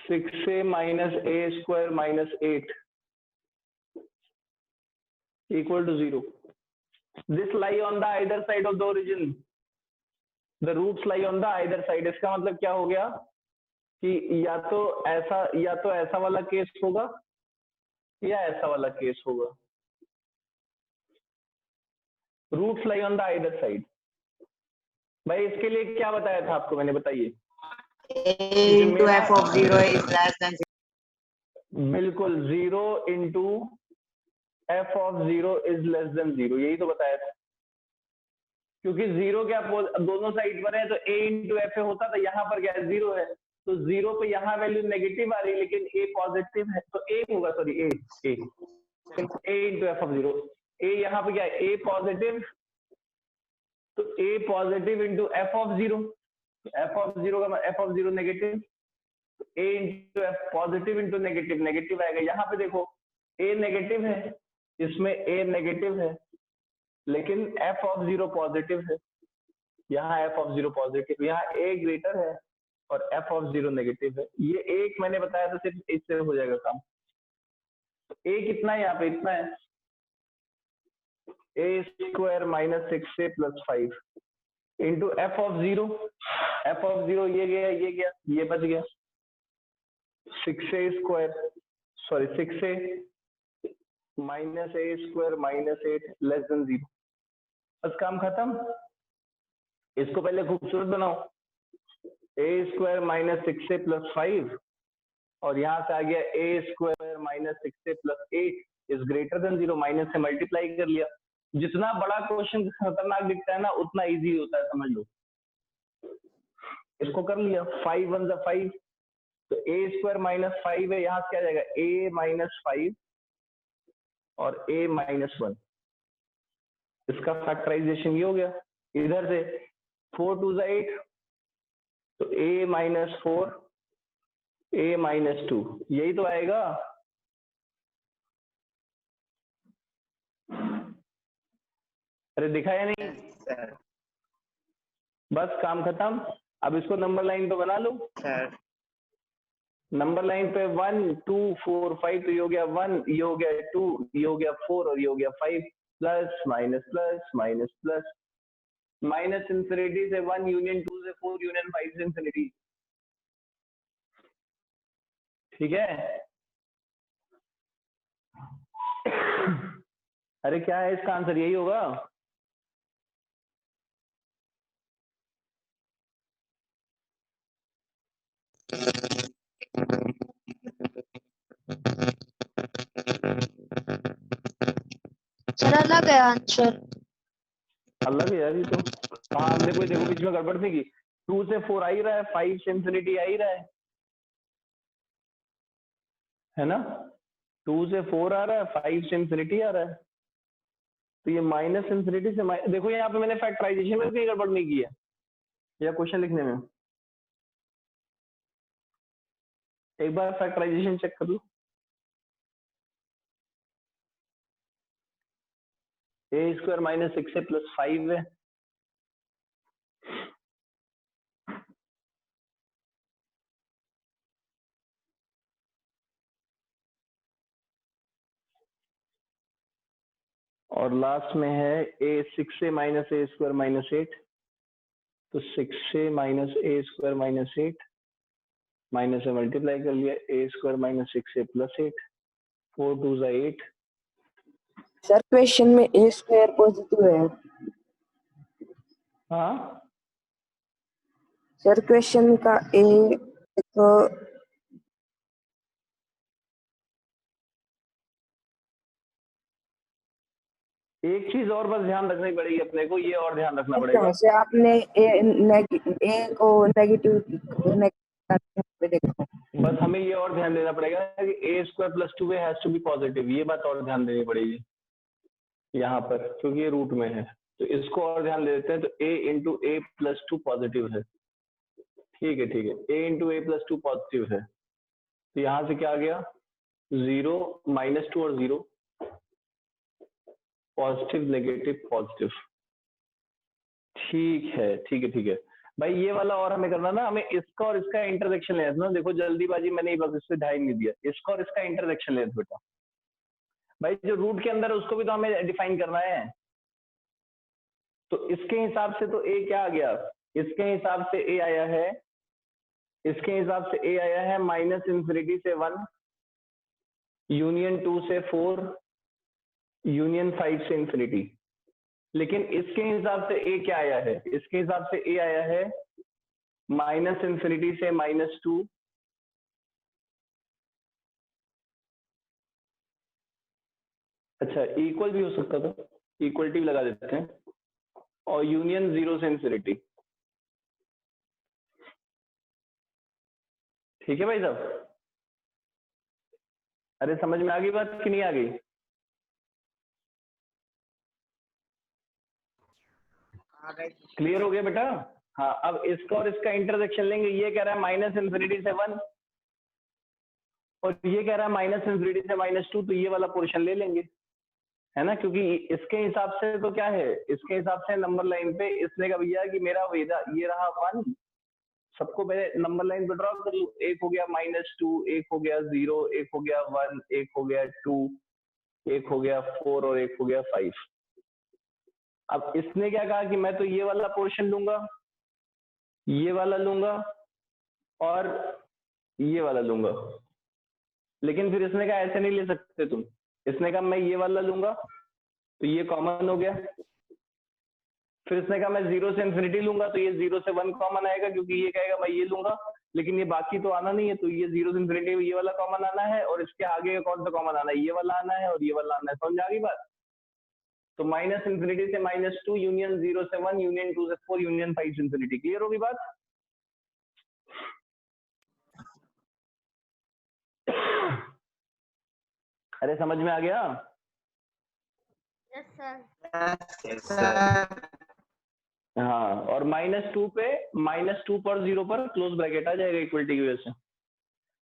6a minus a² minus 8 equal to 0. This lie on the either side of the origin. The roots lie on the either side. इसका मतलब क्या हो गया कि या तो ऐसा वाला केस होगा या ऐसा वाला केस होगा। Roots lie on the either side. भाई इसके लिए क्या बताया था आपको मैंने, बताइए। a into f of 0 is less than 6. बिल्कुल, 0 into f of 0 is less than 0, यही तो बताया था। क्योंकि 0 क्या दोनों साइड पर है, तो a इंटू एफ होता था, यहाँ पर क्या है 0 है, तो 0 पे यहाँ वैल्यू नेगेटिव आ रही है, लेकिन a पॉजिटिव है, तो a होगा, sorry a into F of 0। a यहाँ पे क्या है, a पॉजिटिव, तो a positive into F of 0, F of 0 का F of 0 negative, a into F positive into negative, negative आएगा। यहाँ पे देखो a नेगेटिव है, इसमें a नेगेटिव है, लेकिन f ऑफ 0 पॉजिटिव है, यहाँ f ऑफ 0 पॉजिटिव, यहाँ a ग्रेटर है और f ऑफ 0 नेगेटिव है। ये एक मैंने बताया तो सिर्फ इससे हो जाएगा काम। a कितना है यहाँ पे, इतना है, a² minus 6a plus 5 into F of 0, F of 0 ये गया, ये गया, ये बच गया, 6a² sorry 6a minus a² minus 8 less than 0। बस काम खत्म। इसको पहले खूबसूरत बनाओ, a² माइनस 6a प्लस 5 और यहाँ से आ गया a² minus 6a plus 8 is greater than 0, minus से मल्टीप्लाई कर लिया। जितना बड़ा क्वेश्चन खतरनाक दिखता है ना, उतना इजी होता है, समझ लो। इसको कर लिया, 5 1 5, तो a² माइनस 5 है, यहाँ से क्या जाएगा a माइनस 5 और a माइनस 1, इसका फैक्टराइजेशन ये हो गया। इधर से 4 2 8, तो a माइनस 4 a माइनस 2, यही तो आएगा। अरे दिखा या नहीं? सर बस काम खत्म। अब इसको नंबर लाइन पे बना लो। सर नंबर लाइन पे 1 2 4 5, तो ये हो गया 1, ये हो गया 2, ये हो गया 4 और ये हो गया 5, plus minus plus minus plus, minus infinity से 1 यूनियन 2 से 4 यूनियन 5 से इंफिनिटी, ठीक है। अरे क्या है इसका आंसर, यही होगा। सर अलग है आंसर। अलग है यार ये तो। हाँ हमने कोई देखो बीच में गड़बड़ नहीं की, 2 से 4 आ ही रहा है, 5 से इंफिनिटी आ ही रहा है ना। 2 से 4 आ रहा है, 5 से इंफिनिटी आ रहा है, तो ये माइनस इंफिनिटी से देखो यहाँ पे मैंने फैक्टराइजेशन में कोई गड़बड़ नहीं की है या क्वेश्चन लिखने में। एक बार फैक्टराइजेशन चेक कर लो। a² माइनस 6a प्लस 5 है, और लास्ट में है ए 6a माइनस ए स्क्वायर माइनस 8, तो 6a माइनस ए स्क्वायर माइनस 8 माइनस से मल्टीप्लाई कर लिया, ए स्क्वायर माइनस 6a प्लस 8, 4 2 जा 8। सर क्वेश्चन में ए स्क्वायर पॉजिटिव है। हाँ सर क्वेश्चन का ए तो एक चीज और बस ध्यान रखनी पड़ेगी अपने को, ये और ध्यान रखना पड़ेगा। कहाँ से आपने ए को नेगेटिव देखा। बस हमें ये और ध्यान देना पड़ेगा कि a square plus 2a has to be positive, ये बात और ध्यान देनी पड़ेगी यहाँ पर, क्योंकि ये रूट में है। तो इसको और ध्यान दे देते हैं। तो a into A plus 2 positive है, ठीक है ठीक है, a into A plus 2 positive है। तो यहाँ से क्या आ गया, 0 -2 और 0, पॉजिटिव नेगेटिव पॉजिटिव। ठीक है ठीक है ठीक है भाई, ये वाला और हमें करना ना, हमें इसका और इसका इंटरसेक्शन लेना था ना। देखो जल्दीबाजी मैंने बस इससे ढाई नहीं दिया, इसका और इसका इंटरसेक्शन लेना बेटा। भाई जो रूट के अंदर है उसको भी तो हमें डिफाइन करना है। तो इसके हिसाब से तो ए क्या आ गया, इसके हिसाब से ए आया है, इसके हिसाब से ए आया है -∞ से 1, यूनियन 2 से 4, यूनियन 5 से इंफिनिटी। लेकिन इसके हिसाब से ए क्या आया है, इसके हिसाब से ए आया है -∞ से -2, अच्छा इक्वल भी हो सकता था, इक्वलिटी लगा देते हैं, और यूनियन 0 से इंफिनिटी। ठीक है भाई साहब, अरे समझ में आ गई बात कि नहीं आ गई? क्लियर हो गया बेटा? हाँ, अब इसका और इसका इंटरसेक्शन लेंगे। ये कह रहा है -∞ से 1 और ये कह रहा है -∞ से -2, तो ये वाला पोर्शन ले लेंगे, है ना? क्योंकि इसके हिसाब से तो क्या है, इसके हिसाब से नंबर लाइन पे इसने कहा भैया कि मेरा ये रहा 1, सबको पहले नंबर लाइन पे ड्रॉ कर लूं। एक हो गया -2, एक हो गया 0, एक हो गया 1, एक हो गया 2, एक हो गया 4 और एक हो गया 5। अब इसने क्या कहा कि मैं तो ये वाला पोर्शन लूंगा, ये वाला लूंगा और ये वाला लूंगा। लेकिन फिर इसने कहा ऐसे नहीं ले सकते तुम, इसने कहा मैं ये वाला लूंगा, तो ये कॉमन हो गया। फिर इसने कहा मैं 0 से इंफिनिटी लूंगा, तो ये 0 से 1 कॉमन आएगा, क्योंकि ये कहेगा मैं ये लूंगा, लेकिन ये बाकी तो आना नहीं है, तो ये 0 से इंफिनिटी ये वाला कॉमन आना है, और इसके आगे कौन सा कॉमन आना है, ये वाला आना है और ये वाला आना है। समझ आ गई बात? तो -∞ से -2, यूनियन 0 से 1, यूनियन 2 से 4, यूनियन 5 से इंफिनिटी। क्लियर होगी बात? अरे समझ में आ गया? Yes sir. हाँ, और -2 पे, -2 पर 0 पर क्लोज ब्रैकेट आ जाएगा इक्वलिटी की वजह से।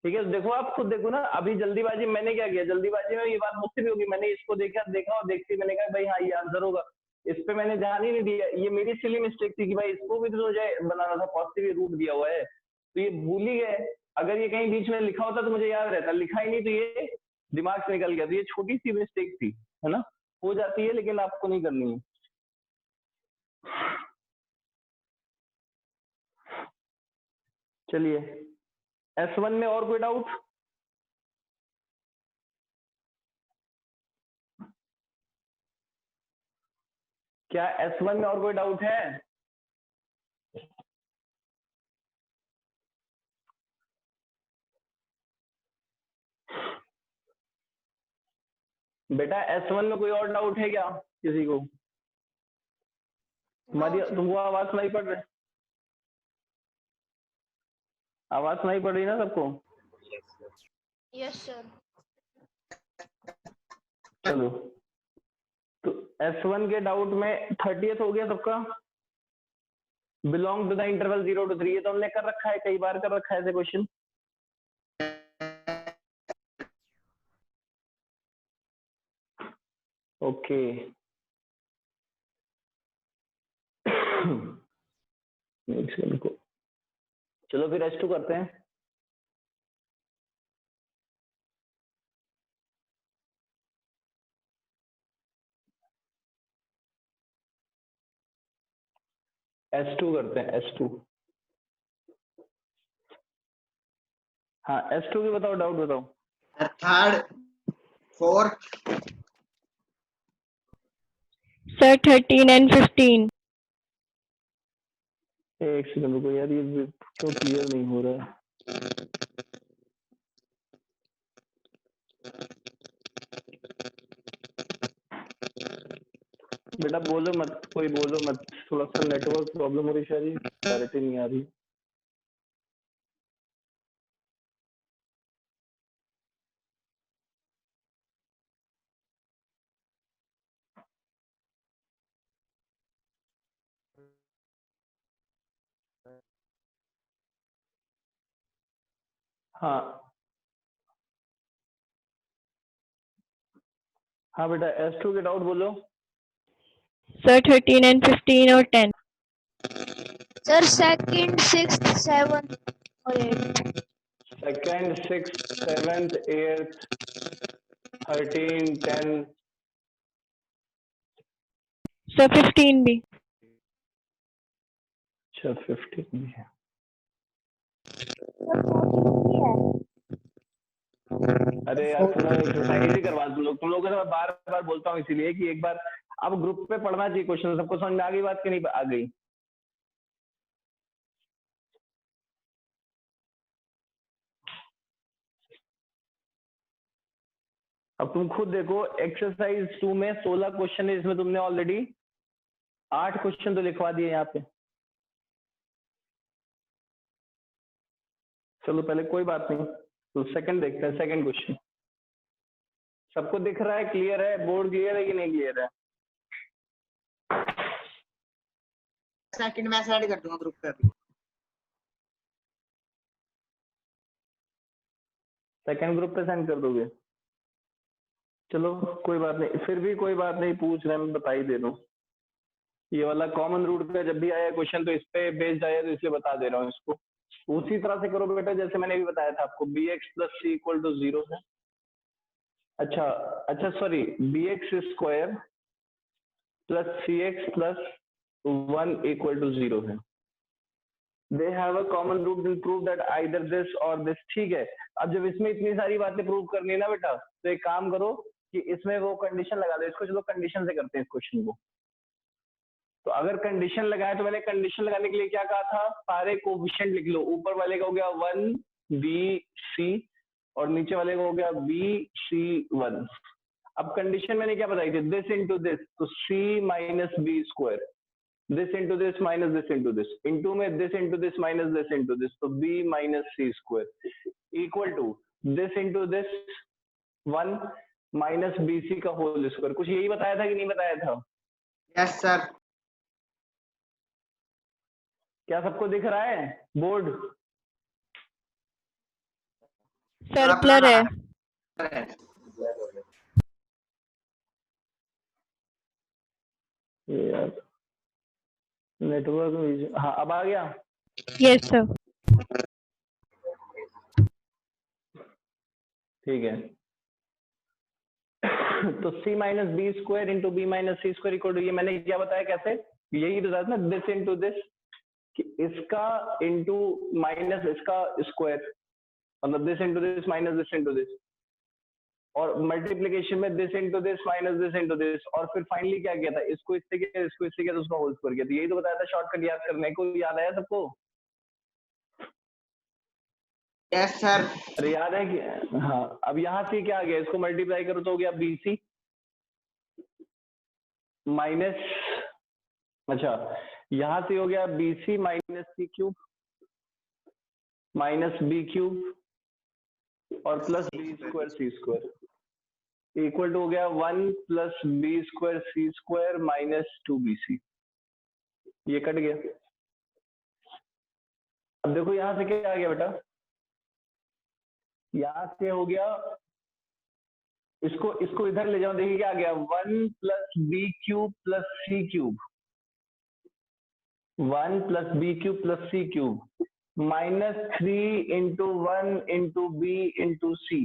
ठीक है, देखो आप खुद देखो ना, अभी जल्दीबाजी मैंने क्या किया, जल्दीबाजी में ये बात मुझसे भी होगी, मैंने इसको देखा और देखते मैंने कहा भाई हाँ ये आंसर होगा, इस पे मैंने ध्यान ही नहीं दिया। ये मेरी सिली मिस्टेक थी कि भाई इसको भी तो जो बनाना था, पॉजिटिव रूट दिया हुआ है, तो ये भूल ही गए। अगर ये कहीं बीच में लिखा होता तो मुझे याद रहता, लिखा ही नहीं तो ये दिमाग से निकल गया। तो ये छोटी सी मिस्टेक थी, है ना, हो जाती है, लेकिन आपको नहीं करनी है। चलिए, S1 में और कोई डाउट? क्या S1 में और कोई डाउट है? बेटा S1 में कोई और डाउट है क्या किसी को? तुम्हारी तुमको आवाज सुनाई पड़ रही, आवाज सुनाई पड़ रही ना सबको? Yes sir. चलो, तो S1 के डाउट में 30th हो गया सबका। Belong to the interval 0 to 3, ये तो हमने कर रखा है, कई बार कर रखा है ऐसे क्वेश्चन। ओके चलो फिर S2 करते हैं। S2 करते हैं S2। हाँ S2 की बताओ, डाउट बताओ। Third, fourth, sir 13 and 15। एक सेकंड रुको यार, ये क्यों क्लियर नहीं हो रहा है। बेटा बोलो मत, कोई बोलो मत, थोड़ा सा नेटवर्क प्रॉब्लम हो रही, शायद क्लैरिटी नहीं आ रही। हाँ हाँ बेटा S2 के डाउट बोलो। सर 13 and 15 और 10। सर सेकंड, सिक्स्थ, सेवंथ और eighth. Second, six, seventh, eighth, 13, 10। Sir 15 भी। अच्छा 15 भी है। अरे यार थोड़ा एक्सरसाइज ही करवा तुम लोगों से मैं बार बार बोलता हूँ, इसीलिए कि एक बार अब ग्रुप पे पढ़ना चाहिए क्वेश्चन। सबको समझ में आ गई बात कि नहीं आ गई? अब तुम खुद देखो, एक्सरसाइज 2 में 16 क्वेश्चन है, इसमें तुमने ऑलरेडी 8 क्वेश्चन तो लिखवा दिए यहाँ पे। चलो पहले कोई बात नहीं, तो सेकंड देखते हैं। सेकंड क्वेश्चन सबको दिख रहा है, क्लियर है, बोर्ड क्लियर है कि नहीं क्लियर है? सेकंड मैं ऐड कर दूंगा ग्रुप पे अभी। सेकंड ग्रुप पे सेंड कर दोगे? चलो कोई बात नहीं, फिर भी कोई बात नहीं, पूछ रहे हैं, मैं बता ही दे रहा हूँ। ये वाला कॉमन रूट पे जब भी आया क्वेश्चन तो इस पे बेस्ड आया, तो इसलिए बता दे रहा हूँ इसको। उसी तरह से करो बेटा जैसे मैंने भी बताया था आपको, bx plus C equal to 0 है। अच्छा अच्छा sorry, bx square plus C x plus 1 equal to 0 है। They have a common root will prove that either this और दिस। ठीक है, अब जब इसमें इतनी सारी बातें प्रूव करनी है ना बेटा, तो एक काम करो कि इसमें वो कंडीशन लगा दो इसको। चलो कंडीशन से करते हैं इस क्वेश्चन को। तो अगर कंडीशन लगाए तो मैंने कंडीशन लगाने के लिए क्या कहा था, सारे कोफिशिएंट लिख लो। ऊपर वाले का हो गया 1 बी सी और नीचे वाले का हो गया बी सी 1। अब कंडीशन मैंने क्या बताई थी, दिस इनटू दिस, तो c minus B square, this into this minus this into this, into में this into this minus this into this, तो b minus C square equal to this into this 1 minus b c का whole square. कुछ यही बताया था कि नहीं बताया था? Yes sir. क्या सबको दिख रहा है बोर्ड? सर ब्लर है। ये यार नेटवर्क, हाँ अब आ गया। Yes sir. ठीक है तो c minus B square into B minus C square equal to, ये मैंने क्या बताया कैसे, यही बताया था ना, दिस इंटू दिस, कि इसका इंटू माइनस इसका स्क्वायर, मतलब this into this minus this into this, और मल्टीप्लीकेशन में this into this minus this into this, और फिर फाइनली क्या किया था, इसको इससे किया, इसको इससे किया, तो उसका होल स्क्वायर किया। तो यही तो बताया था शॉर्टकट याद करने को। याद आया सबको? Yes sir. अरे याद है कि हाँ। अब यहाँ से क्या आ गया, इसको मल्टीप्लाई करो तो हो गया बी सी माइनस, अच्छा यहाँ से हो गया B C minus C cube minus B cube और plus B square C square equal to हो गया 1 plus B square C square minus 2bc। ये कट गया। अब देखो यहां से क्या आ गया बेटा, यहां से हो गया, इसको इधर ले जाओ, देखिए क्या आ गया, 1 plus B cube plus C cube, 1 plus B cube plus C cube minus 3 into 1 into B into C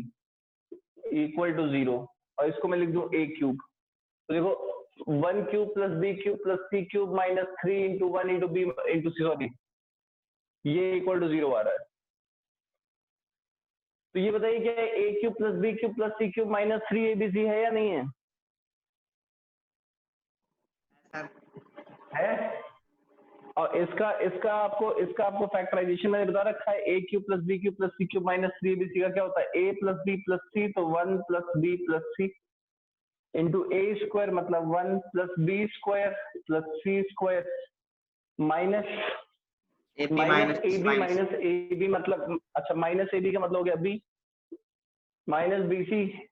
equal to 0, और इसको मैं लिख दूं ए क्यूब। तो देखो 1 cube plus B cube plus सी cube minus 3 into 1 into B into c, sorry, ये equal to 0 आ रहा है। तो ये बताइए क्या a cube plus B cube plus C cube minus 3 abc है या नहीं है? है। और इसका आपको फैक्टराइजेशन मैंने बता रखा है, a cube plus B cube plus C cube minus 3 abc का क्या होता है, a plus B plus c, तो 1 plus B plus c into a square मतलब 1 plus B square plus c square minus a b मतलब, अच्छा minus a B का मतलब हो गया बी माइनस बी सी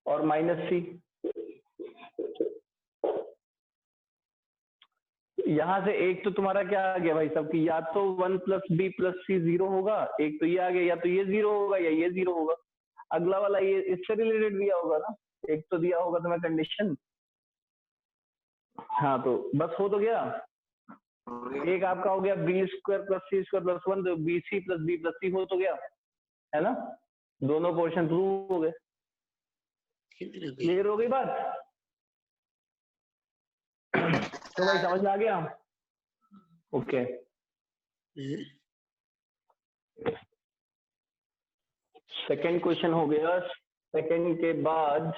और माइनस सी। यहां से एक तो तुम्हारा क्या आ गया भाई साहब कि या तो 1 प्लस बी प्लस सी 0 होगा, एक तो ये आ गया, या तो ये 0 होगा या ये 0 होगा। अगला वाला ये इससे रिलेटेड दिया होगा ना, एक तो दिया होगा तुम्हें कंडीशन। हाँ तो बस हो तो गया। एक आपका हो गया b square plus c square plus 1, तो b c plus B plus c हो तो गया, है ना। दोनों पोर्शन प्रूव हो गए। क्लियर हो गई बात? तो भाई समझ में आ गया? ओके। सेकंड क्वेश्चन हो गया। सेकंड के बाद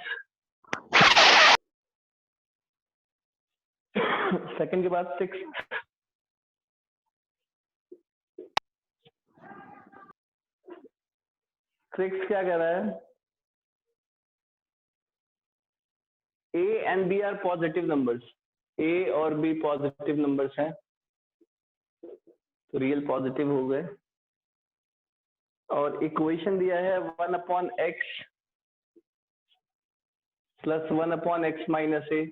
सेकंड के बाद 6 क्या कह रहा है, a and b are positive numbers, a और बी पॉजिटिव नंबर्स हैं, तो रियल पॉजिटिव हो गए। और इक्वेशन दिया है 1/x plus 1/x minus A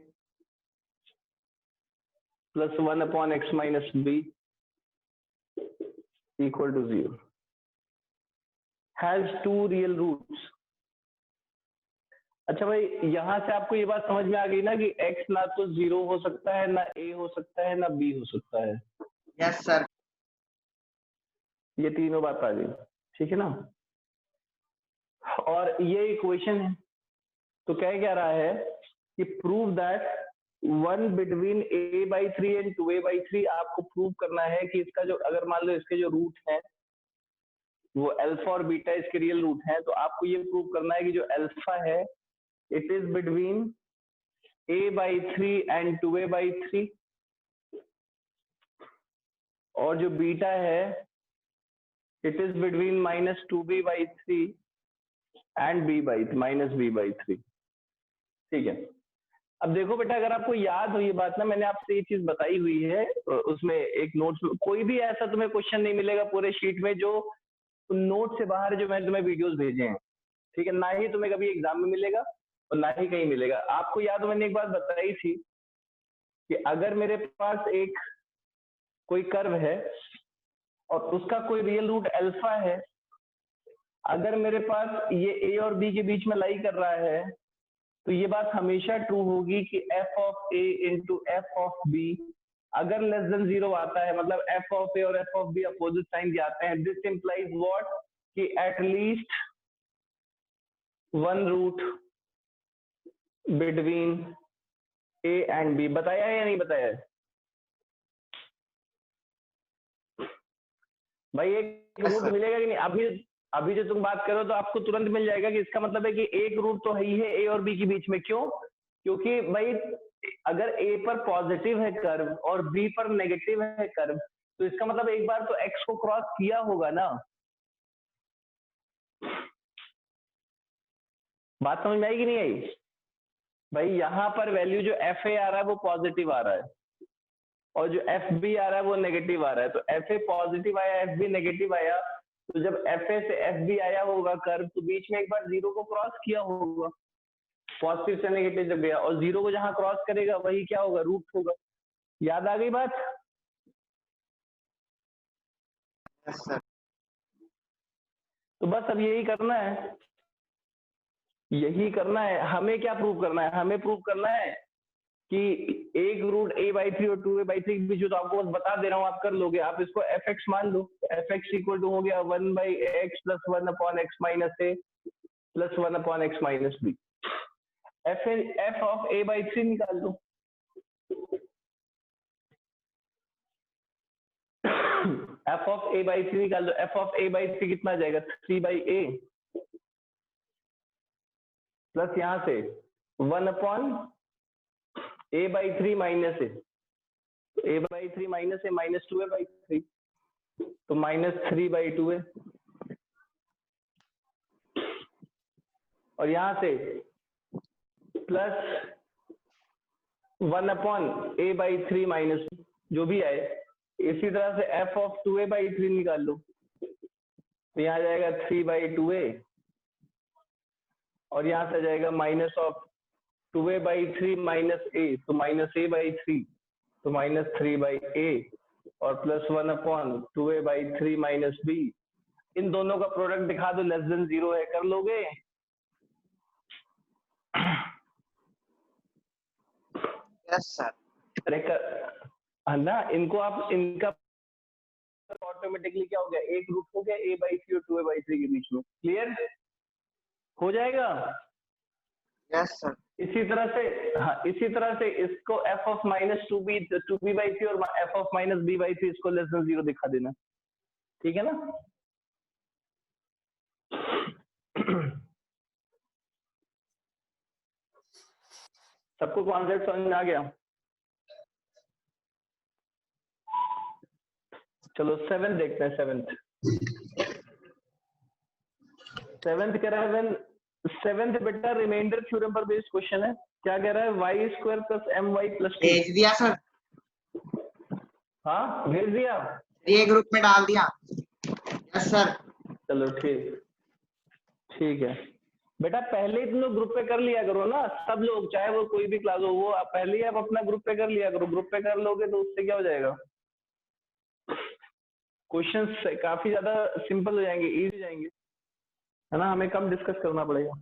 plus 1/x minus B equal to 0 has 2 real roots. अच्छा भाई यहां से आपको ये बात समझ में आ गई ना कि x ना तो 0 हो सकता है, ना a हो सकता है, ना b हो सकता है। Yes sir. ये तीनों बात आ गई, ठीक है ना। और ये इक्वेशन है, तो क्या रहा है कि prove that 1 between a/3 and 2a/3, आपको प्रूव करना है कि इसका जो, अगर मान लो इसके जो रूट है वो अल्फा और बीटा इसके रियल रूट हैं, तो आपको ये प्रूव करना है कि जो अल्फा है it is between a/3 and 2a/3, और जो बीटा है it is between -2b/3 and b/3। ठीक है। अब देखो बेटा, अगर आपको याद हो ये बात ना, मैंने आपसे ये चीज बताई हुई है उसमें एक नोट्स में, कोई भी ऐसा तुम्हें क्वेश्चन नहीं मिलेगा पूरे शीट में जो नोट से बाहर, जो मैंने तुम्हें वीडियोस भेजे हैं, ठीक है, ना ही तुम्हें कभी एग्जाम में मिलेगा और ना ही कहीं मिलेगा। आपको याद हो मैंने एक बात बताई थी कि अगर मेरे पास एक कोई कर्व है और उसका कोई रियल रूट अल्फा है, अगर मेरे पास ये ए और बी के बीच में लाई कर रहा है, तो ये बात हमेशा ट्रू होगी कि f of a into f of b अगर लेस देन 0 आता है, मतलब f ऑफ a और f of b opposite sign के आते हैं, दिस इंप्लाइज व्हाट कि at least 1 root between a and b। बताया है या नहीं बताया है भाई? एक रूट मिलेगा कि नहीं? अभी जो तुम बात करो तो आपको तुरंत मिल जाएगा कि इसका मतलब है कि एक रूट तो है ही है ए और बी के बीच में। क्यों? क्योंकि भाई अगर ए पर पॉजिटिव है कर्व और बी पर नेगेटिव है कर्व, तो इसका मतलब एक बार तो एक्स को क्रॉस किया होगा ना। बात समझ में आई कि नहीं आई? भाई यहाँ पर वैल्यू जो एफ ए आ रहा है वो पॉजिटिव आ रहा है और जो एफ बी आ रहा है वो नेगेटिव आ रहा है। तो एफ ए पॉजिटिव आया, एफ बी नेगेटिव आया, तो जब एफ ए से एफ बी आया होगा कर्व, तो बीच में एक बार 0 को क्रॉस किया होगा, पॉजिटिव से नेगेटिव जब गया, और 0 को जहां क्रॉस करेगा वही क्या होगा? रूट होगा। याद आ गई बात? Yes sir. तो बस अब यही करना है, यही करना है। हमें क्या प्रूव करना है? हमें प्रूव करना है कि एक रूट a/3 और 2a/3 के बीच, तो आपको बस बता दे रहा हूँ, आप कर लोगे। आप इसको fx मान लो, fx इक्वल टू हो गया 1/x plus 1/x minus a plus 1/x minus b। F of A by 3 निकाल दो। एफ ऑफ ए बाई 3 निकाल दो। एफ ऑफ ए बाई 3 कितना आ जाएगा? 3 बाई ए प्लस यहां से 1 upon A by 3 minus A. A by 3 minus A minus 2 A by 3, तो minus 3 by 2 है। और यहां से plus 1 upon A by 3 minus जो भी आए। इसी तरह से एफ ऑफ 2 ए बाई 3 निकाल लो, तो यहाँ आ जाएगा 3 बाई 2 ए, और यहाँ से आ जाएगा minus of 2 A by 3 minus a, तो माइनस ए बाई 3, तो माइनस 3 बाई ए, और plus 1 upon 2 A by 3 minus B. इन दोनों का प्रोडक्ट दिखा दो, लेस देन 0 है, कर लोगे? Yes sir. अरे है ना, इनको आप इनका ऑटोमेटिकली क्या हो गया, एक रूट हो गया ए बाई 3 और 2 ए बाई 3 के बीच में। क्लियर हो जाएगा? Yes sir. इसी तरह से, हाँ इसी तरह से इसको F of minus 2b by 3 और F of minus B by 3 इसको लेस देन 0 दिखा देना। ठीक है ना? सबको कॉन्सेप्ट समझ में आ गया? चलो 7th देखते हैं। 7th कह रहा है व्हेन 7th बेटा रिमाइंडर थ्योरम पर बेस्ड क्वेश्चन है। क्या कह रहा है? Y square plus M Y plus 2। भेज दिया सर। हाँ भेज दिया, ये ग्रुप में डाल दिया। Yes sir. चलो ठीक है बेटा, पहले ही तुम लोग ग्रुप पे कर लिया करो ना, सब लोग, चाहे वो कोई भी क्लास हो, वो पहले ही आप अपना ग्रुप पे कर लिया करो। ग्रुप पे कर लोगे तो उससे क्या हो जाएगा, क्वेश्चंस काफी ज्यादा सिंपल हो जाएंगे, इजी जाएंगे, है ना? हमें कम डिस्कस करना पड़ेगा।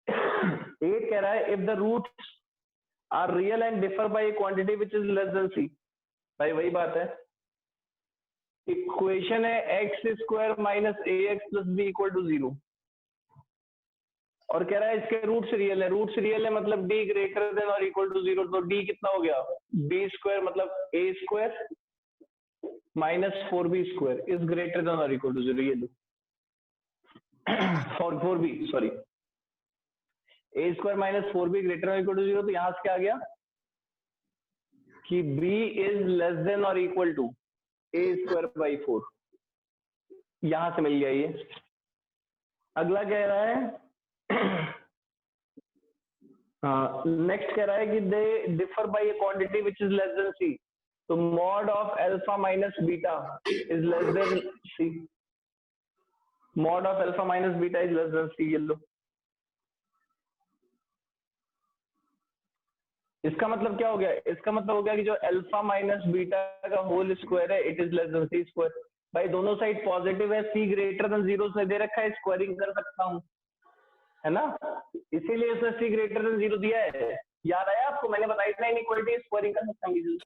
8 कह रहा है if the roots are real and differ by a quantity which is less than c. भाई वही बात है, इक्वेशन है x square minus a x plus b equal to 0, और कह रहा है इसके रूट्स रियल है। रूट्स रियल है मतलब डी ग्रेटर देन और इक्वल टू 0, तो डी कितना हो गया? बी स्क्वायर मतलब a square minus 4b square is greater than और इक्वल टू 0। ये लो, four 4b sorry, a square minus 4b greater than और इक्वल टू 0, तो यहां से क्या आ गया कि b इज लेस देन और equal to a square by 4। यहां से मिल गया ये। अगला कह रहा है नेक्स्ट कह रहा है कि they differ by a quantity which is less than c, तो mod of alpha minus beta is less than c. Mod of alpha minus beta is less than c. ये लो, इसका मतलब क्या हो गया? इसका मतलब हो गया कि जो अल्फा माइनस बीटा का होल स्क्वायर है it is less than C square. भाई दोनों साइड पॉजिटिव है, सी ग्रेटर देन 0 से दे रखा है, स्क्वायरिंग कर सकता हूं, है ना? इसीलिए इसने सी ग्रेटर देन 0 दिया है। याद आया आपको? मैंने बताया था इनइक्वालिटी स्क्वायरिंग कर सकता हूँ,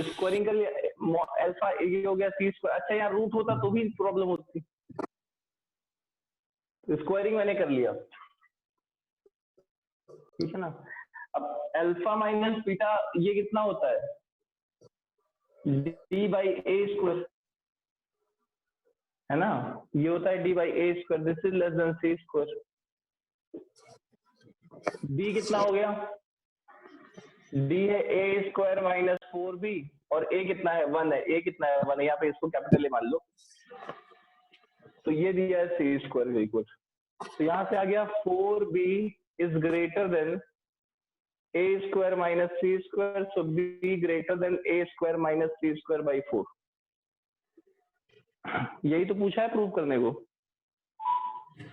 स्क्वायरिंग कर लिया। अल्फा ये हो गया सी स्क्वायर। अच्छा यहाँ रूट होता तो भी प्रॉब्लम होती, स्क्वायरिंग मैंने कर लिया, ठीक है ना? अब अल्फा माइनस बीटा ये कितना होता है? डी बाई ए स्क्वायर, है ना? ये होता है D by A square. This is less than C square. D कितना हो गया? डी है ए स्क्वायर माइनस 4b, और ए कितना है? 1 है। ए कितना है? 1 है। यहाँ पे इसको कैपिटल ए मान लो, तो ये दिया है सी स्क्वायर इक्वल, तो यहाँ से आ गया 4b is greater than a square minus C square, so b greater than a square minus C square by 4। यही तो पूछा है प्रूव करने को,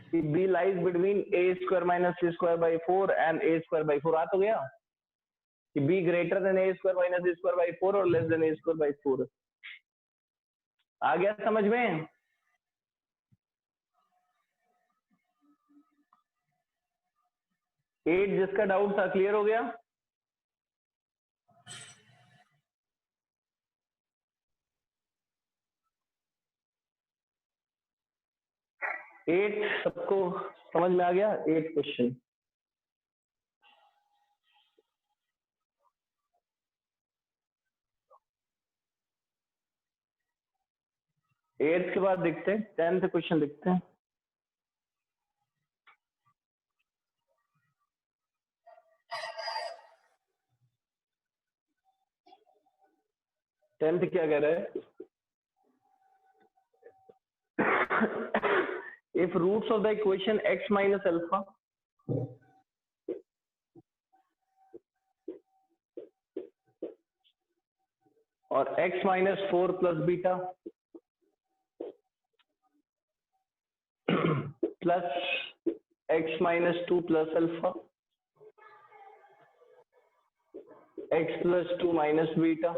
कि b lies between a square minus C square by 4 and a square by 4। आ तो गया कि b greater than a square minus C square by 4 और less than a square by 4। आ गया समझ में? एट जिसका डाउट था क्लियर हो गया? एट सबको समझ में आ गया? 8th question. एट्थ के बाद देखते हैं 10th क्वेश्चन देखते हैं। टेंथ क्या कह रहा है? If roots of the equation x minus alpha और x minus 4 plus beta plus x minus 2 plus alpha x plus 2 minus beta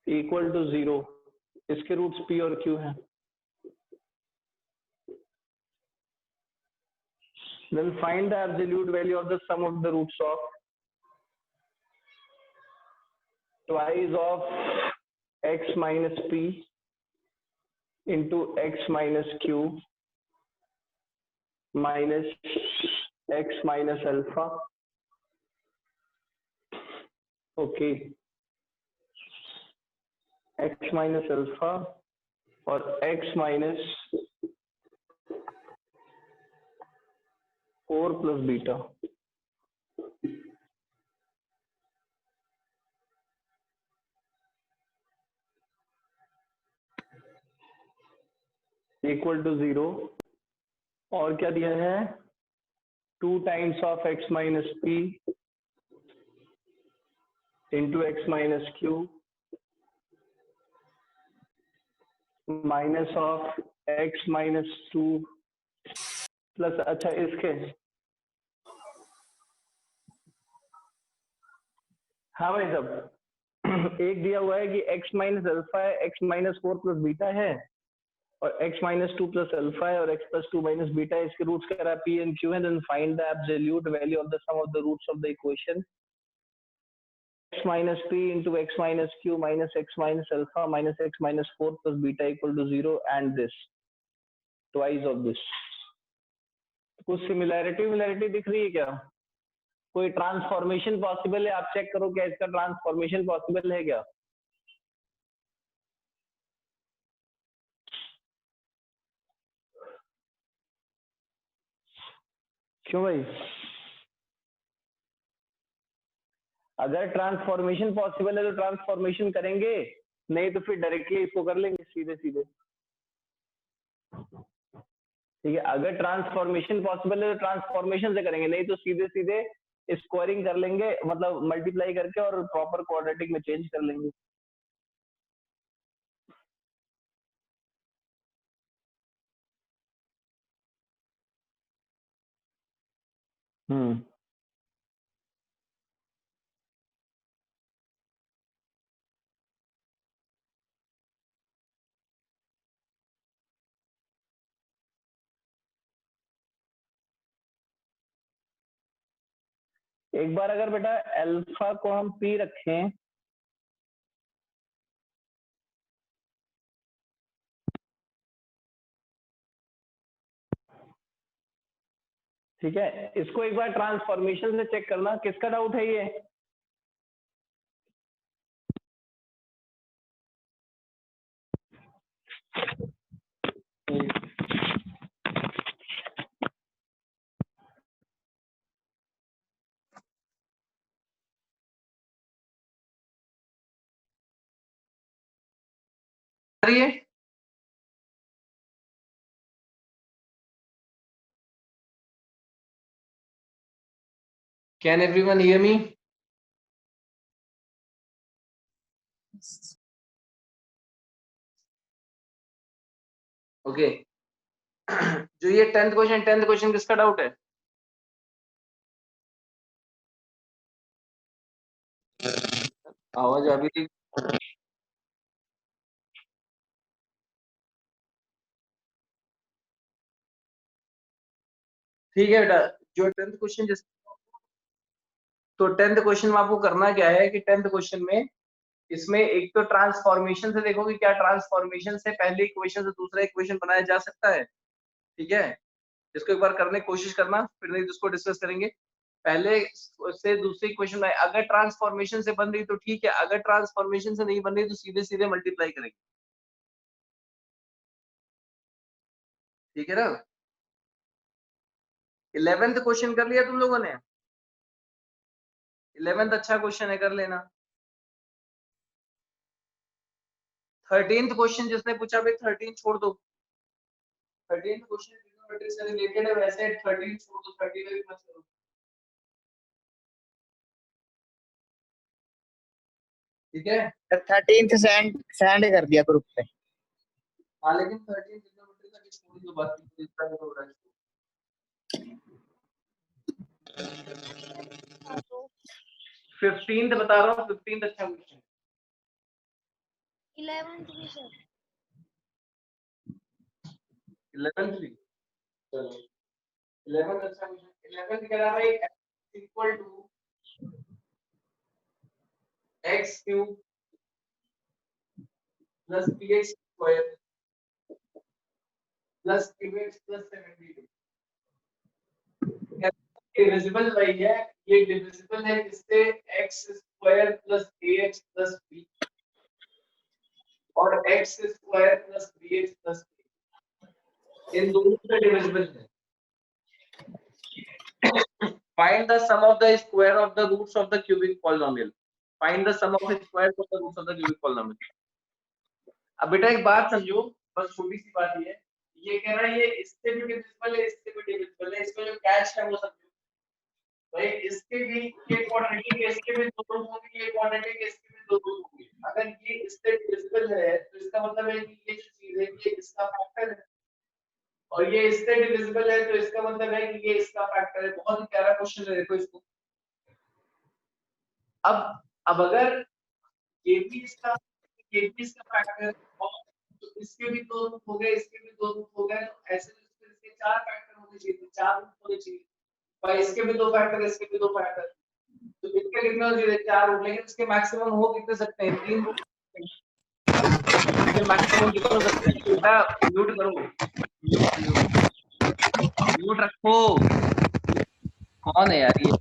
equal to 0, इसके रूट्स p और q हैं। Then find the absolute value of the sum of the roots of twice of x minus p into x minus q minus x minus alpha. Okay. x minus alpha और x minus 4 plus beta equal to 0 और क्या दिया है 2 times of x minus p into X minus Q minus of x minus 2 plus अच्छा इसके हाँ भाई साहब एक दिया हुआ है कि x माइनस अल्फा है x माइनस 4 प्लस बीटा है और x माइनस 2 प्लस अल्फा है और x प्लस 2 माइनस बीटा है। इसके रूट्स कह रहा है p एंड q है। Then find the absolute value of the sum of the roots of the equation x minus p into X minus q minus x minus alpha minus x minus 4 plus beta equal to 0 and this twice of this. कुछ similarity दिख रही है क्या? कोई transformation possible है? आप check करो क्या इसका ट्रांसफॉर्मेशन पॉसिबल है क्या? क्यों भाई? अगर ट्रांसफॉर्मेशन पॉसिबल है तो ट्रांसफॉर्मेशन करेंगे, नहीं तो फिर डायरेक्टली इसको कर लेंगे सीधे सीधे। ठीक है, अगर ट्रांसफॉर्मेशन पॉसिबल है तो ट्रांसफॉर्मेशन से करेंगे, नहीं तो सीधे सीधे स्क्वायरिंग कर लेंगे, मतलब मल्टीप्लाई करके और प्रॉपर क्वाड्रेटिक में चेंज कर लेंगे। एक बार अगर बेटा अल्फा को हम p रखें ठीक है, इसको एक बार ट्रांसफॉर्मेशन से चेक करना। किसका डाउट है ये? Can everyone hear me? Okay जो ये 10th क्वेश्चन किसका डाउट है? आवाज अभी थी। ठीक है बेटा, जो 10th क्वेश्चन तो 10th क्वेश्चन में आपको करना क्या है कि 10th क्वेश्चन में इसमें एक तो ट्रांसफॉर्मेशन से देखो कि क्या ट्रांसफॉर्मेशन से पहले इक्वेशन से दूसरा इक्वेशन बनाया जा सकता है। ठीक है, इसको एक बार करने की कोशिश करना, फिर नहीं तो इसको डिस्कस करेंगे। पहले से दूसरी क्वेश्चन में अगर ट्रांसफॉर्मेशन से बन रही तो ठीक है, अगर ट्रांसफॉर्मेशन से नहीं बन रही तो सीधे सीधे मल्टीप्लाई करेंगे, ठीक है ना। 11th क्वेश्चन कर लिया तुम लोगों ने? 11th अच्छा क्वेश्चन है, कर लेना। 13th क्वेश्चन जिसने पूछा भाई 13 छोड़ दो, 13th क्वेश्चन ट्रिग्नोमेट्री से रिलेटेड है, वैसे 13 छोड़ दो, 13 भी मत करो। ठीक है, 13th सेंड कर दिया ग्रुप पे। हाँ लेकिन 13 ट्रिग्नोमेट्री का छोड़ दो, बाकी इसका नहीं हो रहा है। 15th बता रहा हूँ, 15th अच्छा क्वेश्चन। 11th भी सर। 11th भी चलो, 11th अच्छा क्वेश्चन। 11th कह रहा भाई x equal to x cube plus px square plus qx plus 72। Divisible भाई है, ये डिविजिबल है किससे? x square plus ax plus b और x square plus bx plus c, इन दोनों से डिविजिबल है। Find the sum of the square of the roots of the cubic polynomial. Find the sum of the square of the roots of the cubic polynomial. अब बेटा एक बात समझो, बस छोटी सी बात ये कह रहा है ये इससे भी डिविजिबल है, इससे भी डिविजिबल है, इसमें जो कैच है वो समझो भाई, इसके भी ये क्वाड्रेटिक है, इसके भी दो रूट होंगे, ये क्वाड्रेटिक है, इसके भी दो रूट होंगे। अगर ये इससे डिविजिबल है तो इसका मतलब है कि ये जो चीज है ये इसका फैक्टर है, और ये इससे डिविजिबल है तो इसका मतलब है कि ये इसका फैक्टर है। बहुत ही प्यारा क्वेश्चन है, देखो इसको। अब अगर ये भी इसका फैक्टर है और तो इसके भी दो रूट हो गए, इसके भी दो रूट हो गए, तो ऐसे इसके चार फैक्टर होने चाहिए, चार रूट होने चाहिए भाई। इसके भी दो फैक्टर, इसके भी दो फैक्टर, तो इसके कितने हो चाहिए? चार रूट। लेकिन इसके मैक्सिमम हो कितने सकते हैं? तीन रूट। इसके मैक्सिमम कितने हो सकते हैं? बेटा म्यूट करो, म्यूट रखो। कौन है यार ये?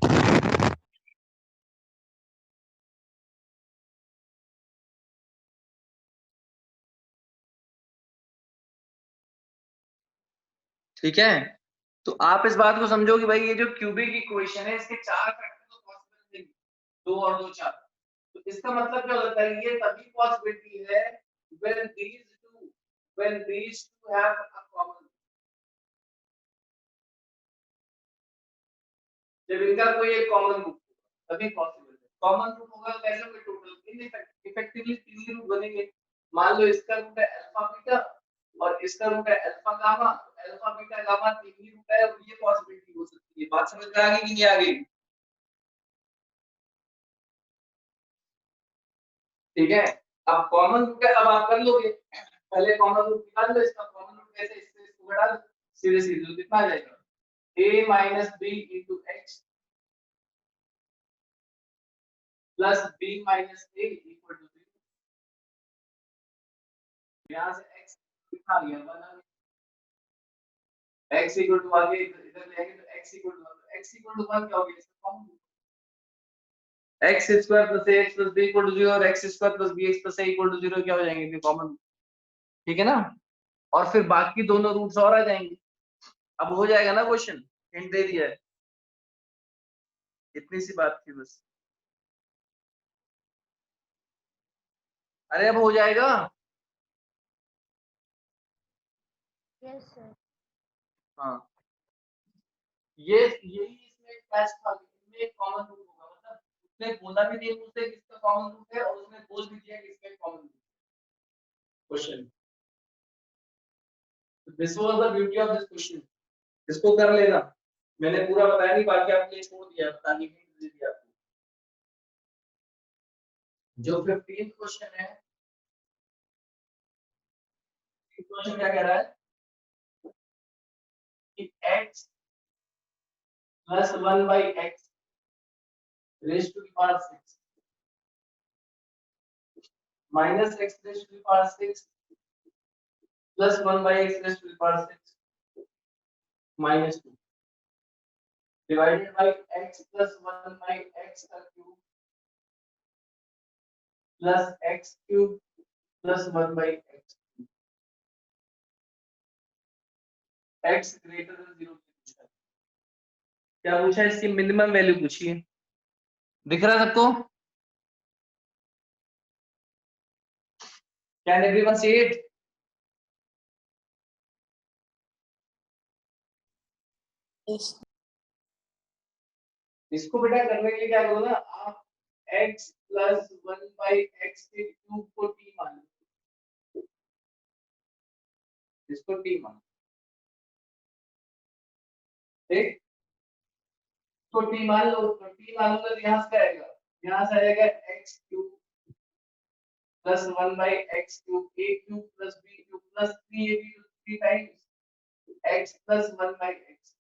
ठीक है, तो आप इस बात को समझो कि भाई ये जो क्यूबिक इक्वेशन है इसके चार फैक्टर तो पॉसिबल नहीं, दो और दो चार। तो इसका मतलब क्या होता है? ये तभी पॉसिबिलिटी है when these two have a common, जब इनका कोई एक कॉमन रूट होगा तभी पॉसिबल है। कॉमन रूट होगा तो कैसे कोई टोटल इफेक्टिवली तीन ही रूट बनेंगे। मान लो इसका रूट है अल्फा बीटा और इसका रूट है alpha gamma, alpha beta gamma तीन ही रूट है, और ये पॉसिबिलिटी हो सकती है। बात समझ में आ गई कि नहीं आ गई? ठीक है, अब कॉमन रूट है, अब आप कर लोगे, पहले कॉमन रूट निकाल लो। इसका कॉमन रूट कैसे? इससे इसको घटा दो, सीधे सीधे तो कितना आ जाएगा? a minus b into x plus b minus a equal to 0। यहाँ से x कितना आ गया? 1 आ गया। x equal to आगे इधर ले आएंगे तो x equal to 1, x equal to 1 क्या हो गया? इसका common root x square plus ax plus b equal to 0 और x square plus bx plus a equal to 0 क्या हो जाएंगे? कॉमन। ठीक है ना, और फिर बाकी दोनों रूट्स और आ जाएंगे। अब हो जाएगा ना क्वेश्चन, हिंट दे दिया है, इतनी सी बात थी बस। अरे अब हो जाएगा। Yes sir. हाँ, ये यही इसमें कैच था, इसमें एक कॉमन रूट होगा, मतलब उसने बोला भी नहीं मुझसे किसका कॉमन रूट है, और उसने बोल भी दिया कि इसमें common root question. This was the beauty of this question. इसको कर लेना, मैंने पूरा बताया नहीं, बाकी आपने छोड़ दिया, बताने के लिए दे दिया आपको। जो 15th क्वेश्चन है, क्वेश्चन क्या कह रहा है कि x plus 1 by x raised to the power 6 minus x raised to the power 6 plus 1 by x raised to the power 6 -2 divided by x plus 1 by x का cube plus x cube plus 1 by x x greater than 0 पूछा है। क्या पूछा है? इसकी minimum value पूछी है। दिख रहा है सबको? Can everyone see it? Yes. इसको बेटा करने के लिए क्या करो ना, आप x प्लस 1 बाई x के क्यूब को t मान लो, इसको t मान लो, ठीक? तो t मान लो, तो t मान लो तो यहाँ से आएगा, यहाँ से आएगा x cube plus 1 by x cube, a cube plus b cube plus 3ab 3 times x plus 1 by x,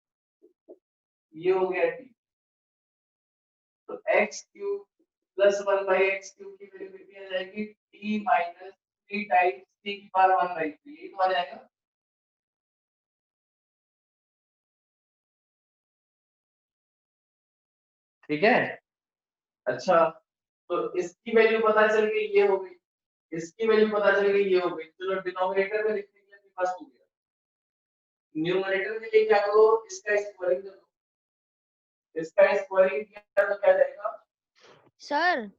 ये हो गया t। तो x cube plus 1 by x cube की वैल्यू कितनी आ जाएगी? t माइनस 3 टाइम्स t की पावर 1 बाई 3, ये तो आ जाएगा। ठीक है? अच्छा, तो इसकी वैल्यू पता चल गई, ये हो गई, इसकी वैल्यू पता चल गई, ये हो गई। चलो डिनोमिनेटर में लिखने के लिए पास हो गया, न्यूमरेटर के लिए क्या करो, इसका स्क्वायरिंग कर दो, इसका स्क्वायरिंग किया तो क्या जाएगा? सर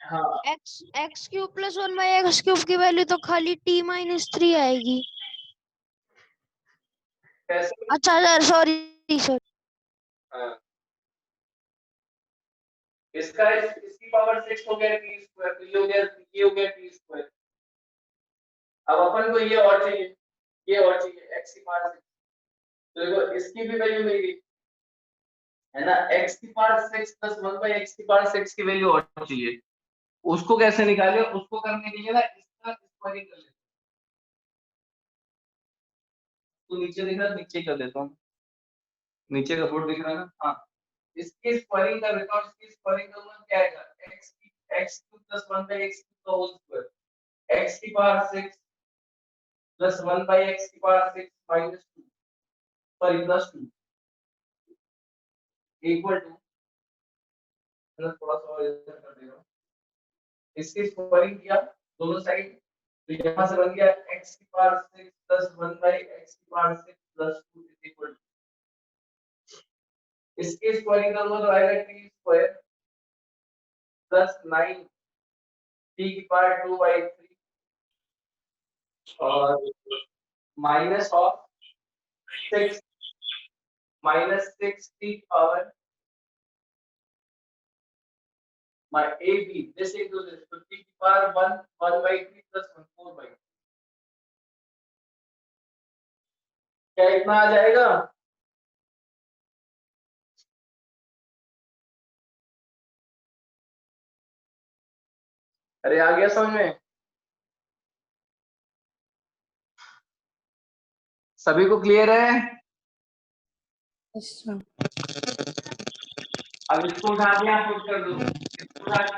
हाँ, x cube plus 1 by x cube की वैल्यू तो खाली t माइनस 3 आएगी। कैसे? अच्छा सर, सॉरी सर। हाँ, इसका इसकी पावर 6 हो गया t स्क्वायर, तो ये हो गया, ये हो गया t स्क्वायर। अब अपन को ये और चाहिए, ये और चाहिए x की पावर 6, तो देखो इसकी भी वैल्यू मिल गई है ना, x की पावर 6 प्लस 1 बाई x की पावर 6 की वैल्यू और चाहिए। उसको कैसे निकाले? उसको करने के लिए ना इसका स्क्वायरिंग कर लेते, तो नीचे दिख रहा है, नीचे कर देता हूँ, नीचे का बोर्ड दिख रहा है ना, हाँ, इसकी स्क्वायरिंग कर देता हूँ, इसकी स्क्वायरिंग करूंगा क्या आएगा? x cube plus 1 by x cube का होल स्क्वायर, x की पावर 6 प्लस 1 बाई x की power 6 minus 2, sorry plus 2 equal to, मतलब थोड़ा सा और इधर कर देगा, इसकी स्क्वायरिंग किया दोनों साइड, तो यहाँ से बन गया x की पावर 6 प्लस 1 बाई x की power 6 plus 2 is equal to, इसकी स्क्वायरिंग करूंगा तो आएगा t स्क्वायर प्लस 9 t की पावर 2 बाई 3 और minus of 6 minus 6 t power my ab, this into this, तो t की पावर 1 by 3 plus 1 4 by, क्या इतना आ जाएगा? अरे आ गया समझ में? सभी को क्लियर है? Yes, sir. अब इसको उठा के आप पुट कर दो, इसको उठा के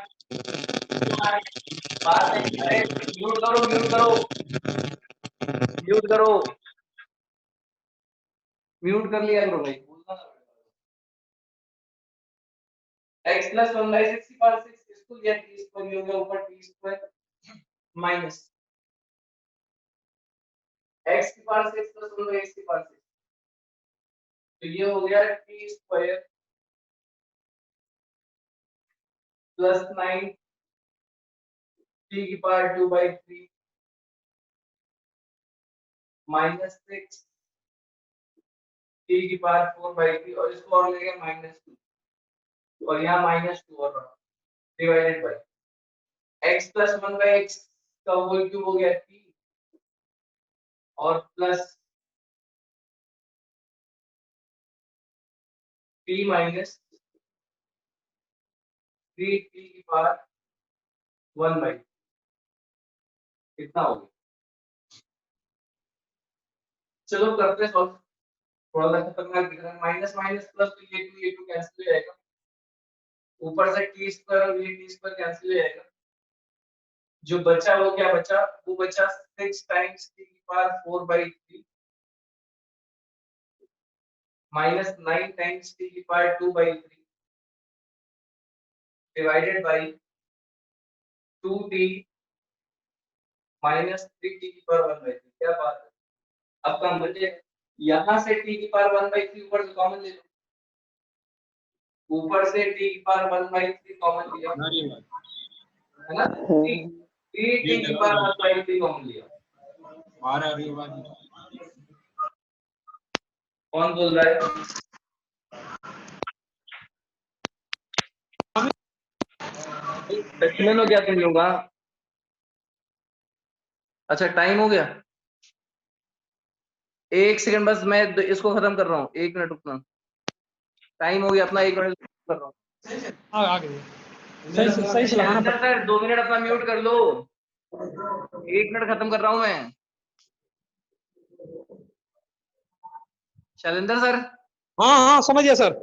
बात नहीं, अरे म्यूट करो, म्यूट करो, म्यूट करो, म्यूट कर लिया करो भाई, बोलना ना। x प्लस 1 बाई 6 की पावर 6, इसको लिया t स्क्वायर, हो गया ऊपर t स्क्वायर माइनस x की पावर 6 प्लस 1 बाई x की पावर 6, तो ये हो गया t स्क्वायर प्लस 9 t की पावर 2 बाई 3 माइनस 6 t की पावर 4 बाई 3, और इसको और लेंगे माइनस 2, और यहाँ माइनस 2 और divided by x plus 1 by x का होल क्यूब हो गया t, और प्लस t माइनस 3 t की पावर 1 बाई, कितना हो गया? चलो करते हैं सॉल्व, थोड़ा सा खतरनाक दिख रहा है, माइनस माइनस प्लस, तो ये 2 कैंसिल हो जाएगा, ऊपर से t स्क्वायर और ये t स्क्वायर कैंसिल हो जाएगा, जो बचा वो क्या बचा? वो बचा 6 टाइम्स t की power 4 by 3 minus 9 times t की power 2/3 divided by 2t minus 3t की पावर 1/3। क्या बात है। अब काम बचे यहाँ से t की पावर 1/3 ऊपर से कॉमन ले लो, ऊपर से t की पावर 1/3 कॉमन लिया है ना, 3t की पावर 1/3 कॉमन लिया। कौन बोल रहा है? एक्सप्लेन हो गया तुम लोग? अच्छा टाइम हो गया, एक सेकंड बस मैं इसको खत्म कर रहा हूँ, 1 मिनट रुकना। टाइम हो गया अपना, 1 मिनट कर रहा हूँ। सही सर 2 मिनट अपना म्यूट कर लो, 1 मिनट खत्म कर रहा हूँ मैं। शैलेंद्र सर, हाँ समझ गया सर।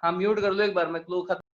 हाँ म्यूट कर लो एक बार, मैं क्लोज